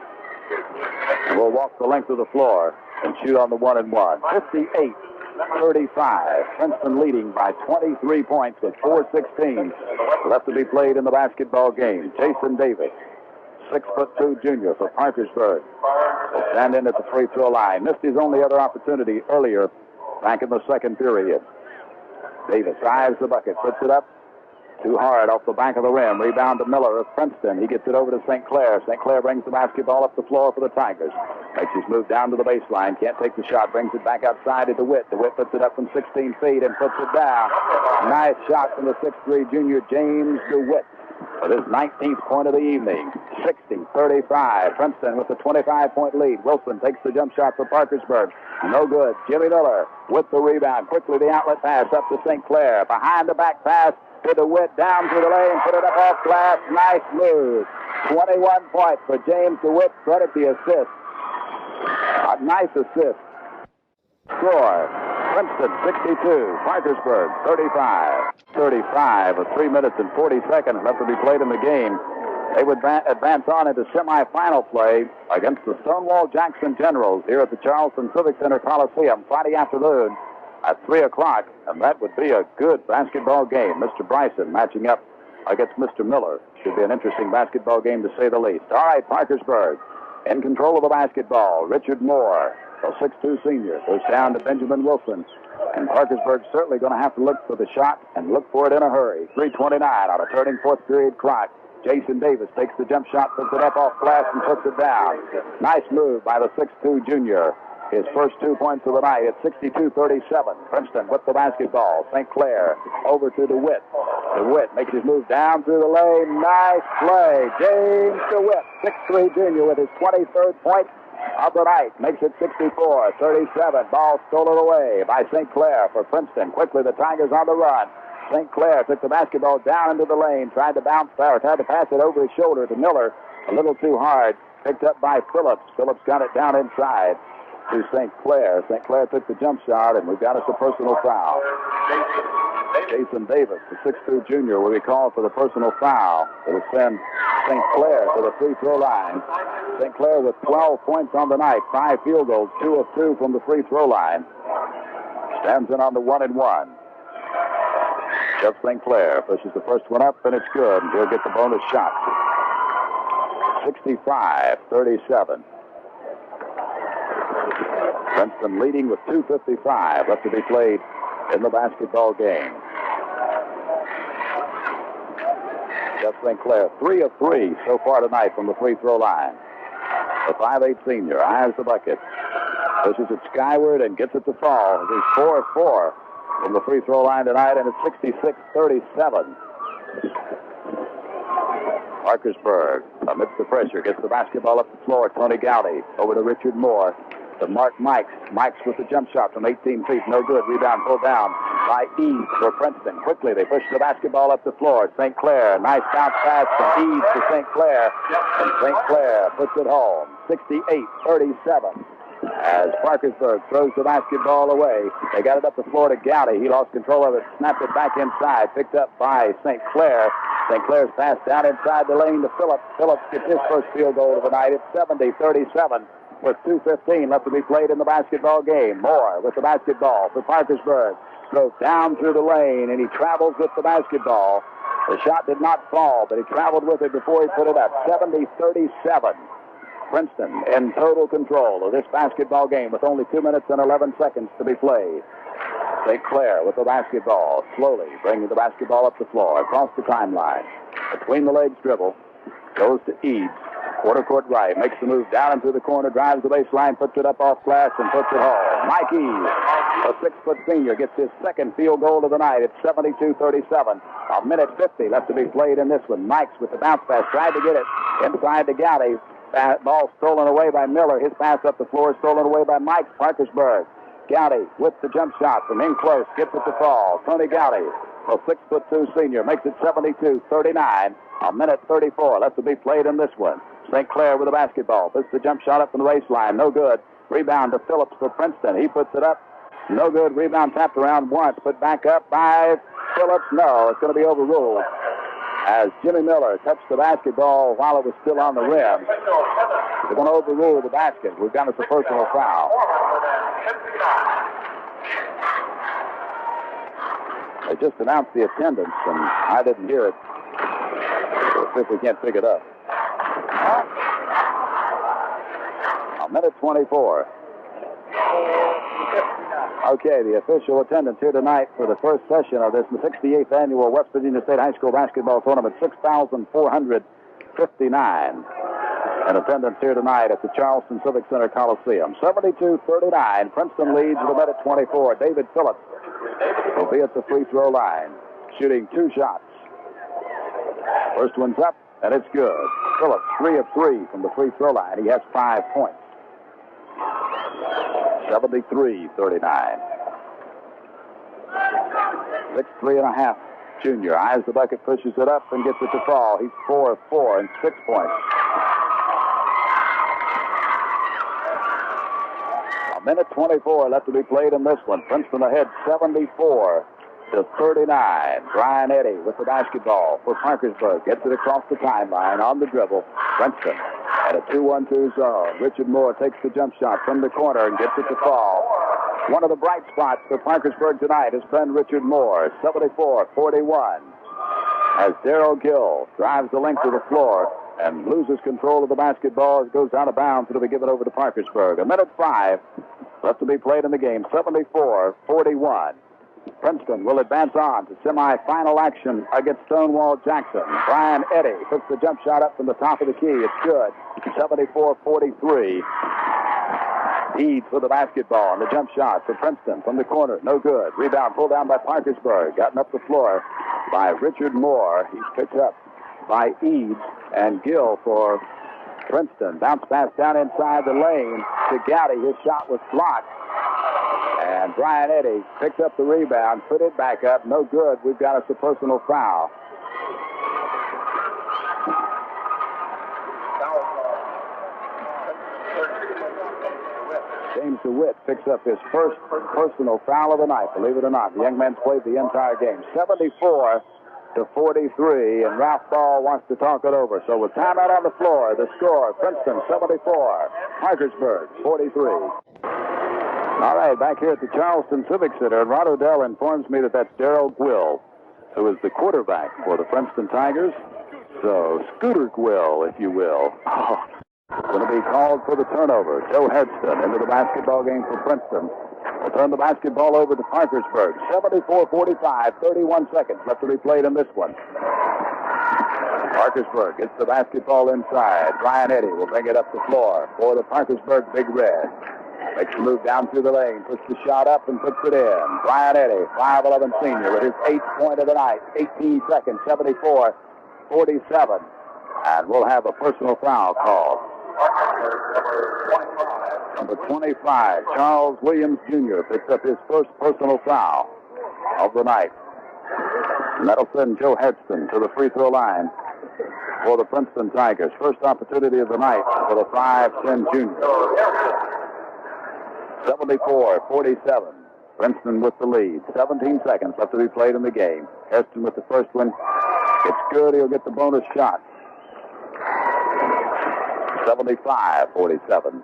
[SPEAKER 6] And we'll walk the length of the floor and shoot on the 1-and-1. 58-35. Princeton leading by 23 points with 4:16 left to be played in the basketball game. Jason Davis, 6'2" junior for Parkersburg, will stand in at the free throw line. Missed his only other opportunity earlier back in the second period. Davis drives the bucket, puts it up. Too hard off the back of the rim. Rebound to Miller of Princeton. He gets it over to St. Clair. St. Clair brings the basketball up the floor for the Tigers. Makes his move down to the baseline. Can't take the shot. Brings it back outside to DeWitt. DeWitt puts it up from 16 feet and puts it down. Nice shot from the 6'3" junior James DeWitt for his 19th point of the evening. 60-35. Princeton with the 25-point lead. Wilson takes the jump shot for Parkersburg. No good. Jimmy Miller with the rebound. Quickly the outlet pass up to St. Clair. Behind the back pass to DeWitt, down through the lane, put it up off glass. Nice move. 21 points for James DeWitt. Credit the assist. A nice assist. Score. Princeton 62, Parkersburg 35. 35 with 3 minutes and 40 seconds left to be played in the game. They would advance on into semifinal play against the Stonewall Jackson Generals here at the Charleston Civic Center Coliseum Friday afternoon at 3 o'clock, and that would be a good basketball game. Mr. Bryson matching up against Mr. Miller. Should be an interesting basketball game to say the least. All right, Parkersburg in control of the basketball. Richard Moore, a 6'2" senior, goes down to Benjamin Wilson. And Parkersburg's certainly going to have to look for the shot and look for it in a hurry. 3:29 on a turning fourth period clock. Jason Davis takes the jump shot, puts it up off glass, and puts it down. Nice move by the 6'2" junior. His first 2 points of the night at 62-37. Princeton with the basketball. St. Clair over to DeWitt. DeWitt makes his move down through the lane. Nice play. James DeWitt, 6'3" junior with his 23rd point of the night. Makes it 64-37. Ball stolen away by St. Clair for Princeton. Quickly the Tigers on the run. St. Clair took the basketball down into the lane. Tried to pass it over his shoulder to Miller. A little too hard. Picked up by Phillips. Phillips got it down inside to St. Clair. St. Clair took the jump shot, and we've got us a personal foul. Jason Davis, the 6'2" junior, will be called for the personal foul. It will send St. Clair to the free throw line. St. Clair with 12 points on the night, 5 field goals, 2 of 2 from the free throw line. Stands in on the 1-and-1. Jeff St. Clair pushes the first one up, and it's good. He'll get the bonus shot. 65-37. Princeton leading with 2:55 left to be played in the basketball game. Jeff St. Clair, 3 of 3 so far tonight from the free throw line. The 5'8" senior eyes the bucket, pushes it skyward and gets it to fall. He's 4 of 4 from the free throw line tonight, and it's 66-37. Parkersburg, amidst the pressure, gets the basketball up the floor. Tony Gowdy over to Richard Moore. To Mark Mikes. Mikes with the jump shot from 18 feet. No good. Rebound pulled down by Eads for Princeton. Quickly, they push the basketball up the floor. St. Clair. Nice bounce pass from Eads to St. Clair. And St. Clair puts it home. 68-37. As Parkersburg throws the basketball away. They got it up the floor to Gowdy. He lost control of it. Snapped it back inside. Picked up by St. Clair. St. Clair's pass down inside the lane to Phillips. Phillips gets his first field goal of the night. It's 70-37. With 2:15 left to be played in the basketball game. Moore with the basketball for Parkersburg. Goes down through the lane, and he travels with the basketball. The shot did not fall, but he traveled with it before he put it up. 70-37. Princeton in total control of this basketball game with only 2 minutes and 11 seconds to be played. St. Clair with the basketball, slowly bringing the basketball up the floor, across the timeline. Between the legs dribble, goes to Eads. Quarter court right, makes the move down into the corner, drives the baseline, puts it up off glass, and puts it home. Mike Eads, a 6-foot senior, gets his second field goal of the night. It's 72-37. A minute 50 left to be played in this one. Mikes with the bounce pass, tried to get it Inside to Gowdy. Ball stolen away by Miller. His pass up the floor stolen away by Mike Parkersburg. Gowdy with the jump shot from in close. Gets it to fall. Tony Gowdy, a 6'2" senior, makes it 72-39. A minute 34 left to be played in this one. St. Clair with the basketball. Puts the jump shot up from the baseline. No good. Rebound to Phillips for Princeton. He puts it up. No good. Rebound tapped around once. Put back up by Phillips. No, it's going to be overruled. As Jimmy Miller touched the basketball while it was still on the rim. They're going to overrule the basket. We've got us a personal foul. They just announced the attendance, and I didn't hear it. We'll see if we can't pick it up. A minute 24. Okay, the official attendance here tonight for the first session of this 68th annual West Virginia State High School Basketball Tournament, 6,459 in attendance here tonight at the Charleston Civic Center Coliseum. 72-39, Princeton leads with a minute 24. David Phillips will be at the free throw line, shooting 2 shots. First one's up, and it's good. Phillips, 3 of 3 from the free throw line. He has 5 points. 73-39. 6'3.5" junior. Eyes the bucket, pushes it up, and gets it to fall. He's 4 of 4 and 6 points. A minute 24 left to be played in this one. Princeton ahead 74-39. Brian Eddy with the basketball for Parkersburg. Gets it across the timeline on the dribble. Princeton at a 2-1-2 zone. Richard Moore takes the jump shot from the corner and gets it to fall. One of the bright spots for Parkersburg tonight has been Richard Moore. 74-41. As Darrell Gill drives the length of the floor and loses control of the basketball, it goes out of bounds. It'll be given over to Parkersburg. A minute 5 left to be played in the game. 74-41. Princeton will advance on to semi-final action against Stonewall Jackson. Brian Eddy puts the jump shot up from the top of the key. It's good. 74-43. Eads with the basketball and the jump shot for Princeton from the corner. No good. Rebound pulled down by Parkersburg. Gotten up the floor by Richard Moore. He's picked up by Eads and Gill for Princeton. Bounce pass down inside the lane to Gowdy. His shot was blocked. And Brian Eddy picked up the rebound, put it back up. No good. We've got us a personal foul. James DeWitt picks up his first personal foul of the night. Believe it or not, the young man's played the entire game. 74-43, and Ralph Ball wants to talk it over. So with timeout on the floor, the score, Princeton 74, Parkersburg 43. All right, back here at the Charleston Civic Center, and Rod Odell informs me that that's Darrell Gwill, who is the quarterback for the Princeton Tigers. So, Scooter Gwill, if you will. Going to be called for the turnover. Joe Herston into the basketball game for Princeton. Will turn the basketball over to Parkersburg. 74-45, 31 seconds left to be played in this one. Parkersburg gets the basketball inside. Brian Eddy will bring it up the floor for the Parkersburg Big Red. Makes the move down through the lane, puts the shot up and puts it in. Brian Eddy, 5'11" senior, with his 8th point of the night. 18 seconds, 74-47. And we'll have a personal foul called. Number 25, Charles Williams Jr. picks up his first personal foul of the night. And that'll send Joe Herston to the free throw line for the Princeton Tigers. First opportunity of the night for the 5'10" junior. 74-47. Princeton with the lead. 17 seconds left to be played in the game. Herston with the first one. It's good. He'll get the bonus shot. 75-47.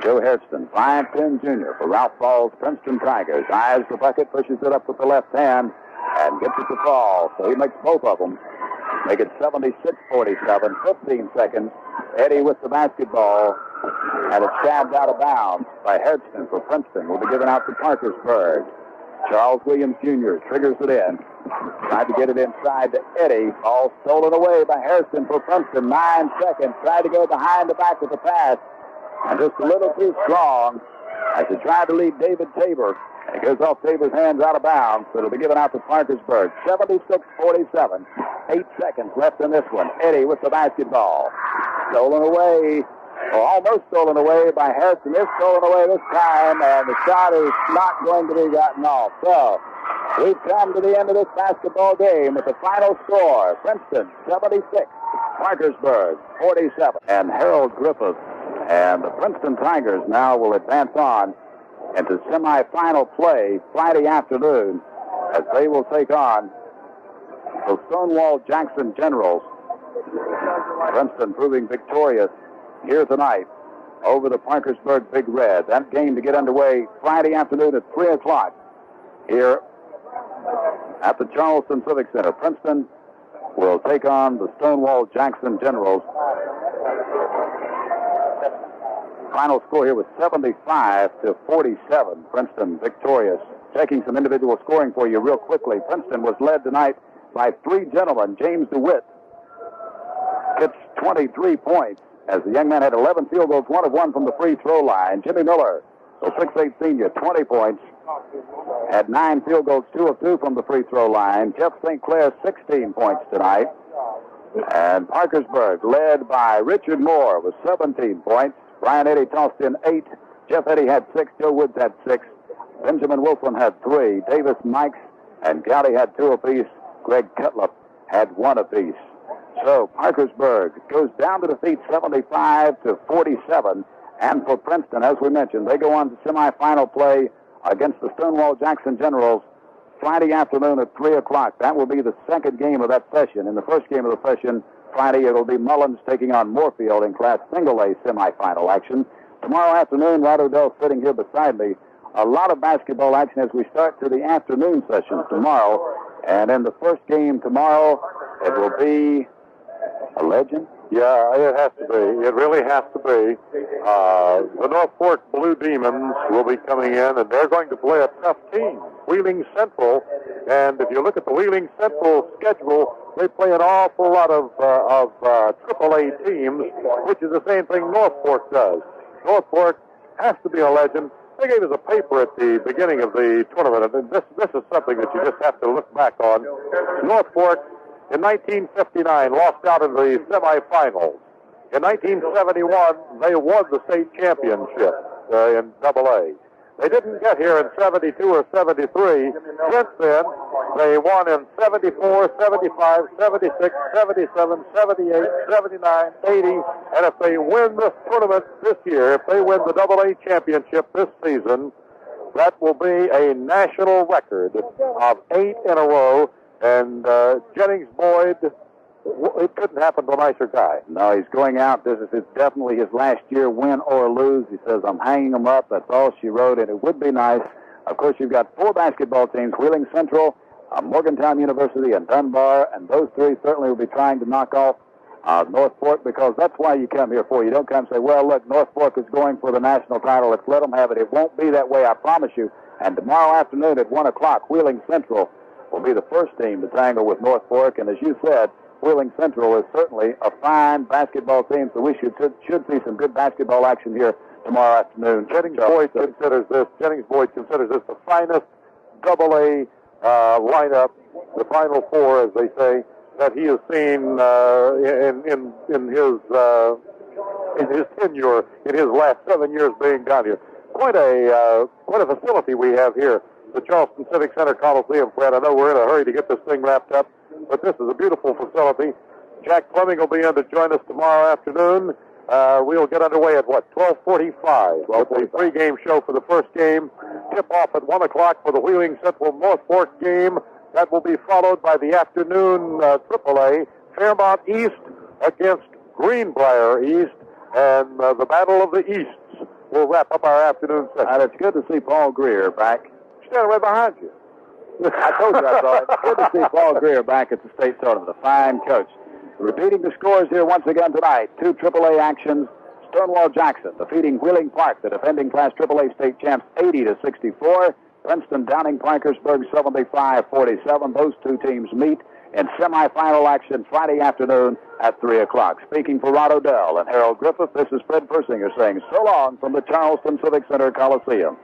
[SPEAKER 6] Joe Herston, 5'10" junior for Ralph Ball's Princeton Tigers. Eyes the bucket, pushes it up with the left hand, and gets it to fall. So he makes both of them. Make it 76-47. 15 seconds. Eddy with the basketball. And it's stabbed out of bounds by Herston for Princeton. Will be given out to Parkersburg. Charles Williams Jr. triggers it in. Tried to get it inside to Eddy. Ball stolen away by Herston for Princeton. 9 seconds. Tried to go behind the back with the pass. And just a little too strong. as he tried to lead David Tabor. It goes off Tabor's hands out of bounds, so it'll be given out to Parkersburg. 76-47. 8 seconds left in this one. Eddie with the basketball. Stolen away, or almost stolen away by Harrison. It's stolen away this time, and the shot is not going to be gotten off. So we've come to the end of this basketball game with the final score. Princeton 76, Parkersburg 47. And Harold Griffith and the Princeton Tigers now will advance on into semifinal play Friday afternoon as they will take on the Stonewall Jackson Generals. Princeton proving victorious here tonight over the Parkersburg Big Red. That game to get underway Friday afternoon at 3 o'clock here at the Charleston Civic Center. Princeton will take on the Stonewall Jackson Generals. Final score here was 75-47. Princeton victorious. Checking some individual scoring for you real quickly. Princeton was led tonight by 3 gentlemen. James DeWitt gets 23 points as the young man had 11 field goals, 1 of 1 from the free throw line. Jimmy Miller, the 6'8" senior, 20 points. Had 9 field goals, 2 of 2 from the free throw line. Jeff St. Clair, 16 points tonight. And Parkersburg led by Richard Moore with 17 points. Brian Eddy tossed in 8. Jeff Eddy had 6. Joe Woods had 6. Benjamin Wilson had 3. Davis Mikes and Gowdy had 2 apiece. Greg Cutlip had 1 apiece. So Parkersburg goes down to defeat 75-47. And for Princeton, as we mentioned, they go on to semifinal play against the Stonewall Jackson Generals Friday afternoon at 3 o'clock. That will be the second game of that session. In the first game of the session, Friday, it'll be Mullins taking on Moorfield in Class Single A semifinal action. Tomorrow afternoon, Rod Odell sitting here beside me. A lot of basketball action as we start to the afternoon sessions tomorrow. And in the first game tomorrow, it will be a legend.
[SPEAKER 7] Yeah, it has to be. It really has to be. The North Fork Blue Demons will be coming in, and they're going to play a tough team, Wheeling Central. And if you look at the Wheeling Central schedule, they play an awful lot of AAA teams, which is the same thing North Fork does. North Fork has to be a legend. They gave us a paper at the beginning of the tournament, and this is something that you just have to look back on. North Fork, in 1959, lost out in the semifinals. In 1971, they won the state championship in AA. They didn't get here in 72 or 73. Since then, they won in 74, 75, 76, 77, 78, 79, 80. And if they win this tournament this year, if they win the AA championship this season, that will be a national record of 8 in a row. And Jennings Boyd, it couldn't happen to a nicer guy.
[SPEAKER 6] No, he's going out. This is definitely his last year, win or lose. He says, I'm hanging him up. That's all she wrote, and it would be nice. Of course, you've got 4 basketball teams, Wheeling Central, Morgantown University, and Dunbar, and those 3 certainly will be trying to knock off North Fork, because that's why you come here for. You don't come and say, well, look, North Fork is going for the national title. Let's let them have it. It won't be that way, I promise you. And tomorrow afternoon at 1 o'clock, Wheeling Central will be the first team to tangle with North Fork, and as you said, Wheeling Central is certainly a fine basketball team, so we should see some good basketball action here tomorrow afternoon.
[SPEAKER 7] Jennings Boyd considers this the finest AA lineup, the Final Four, as they say, that he has seen in his tenure, in his last 7 years being down here. Quite a facility we have here, the Charleston Civic Center Coliseum, Fred. I know we're in a hurry to get this thing wrapped up, but this is a beautiful facility. Jack Fleming will be in to join us tomorrow afternoon. We'll get underway at, 12:45 with the pregame show for the first game. Tip-off at 1 o'clock for the Wheeling Central North Fork game. That will be followed by the afternoon AAA, Fairmont East against Greenbrier East, and the Battle of the Easts will wrap up our afternoon session.
[SPEAKER 6] And it's good to see Paul Greer back.
[SPEAKER 7] Standing right behind you.
[SPEAKER 6] I told you I saw it. It's good to see Paul Greer back at the state tournament, a fine coach. Repeating the scores here once again tonight. 2 AAA actions. Stonewall Jackson defeating Wheeling Park, the defending Class AAA state champs, 80-64. Princeton downing Parkersburg 75-47. Those 2 teams meet in semifinal action Friday afternoon at 3 o'clock. Speaking for Rod Odell and Harold Griffith, this is Fred Persinger saying so long from the Charleston Civic Center Coliseum.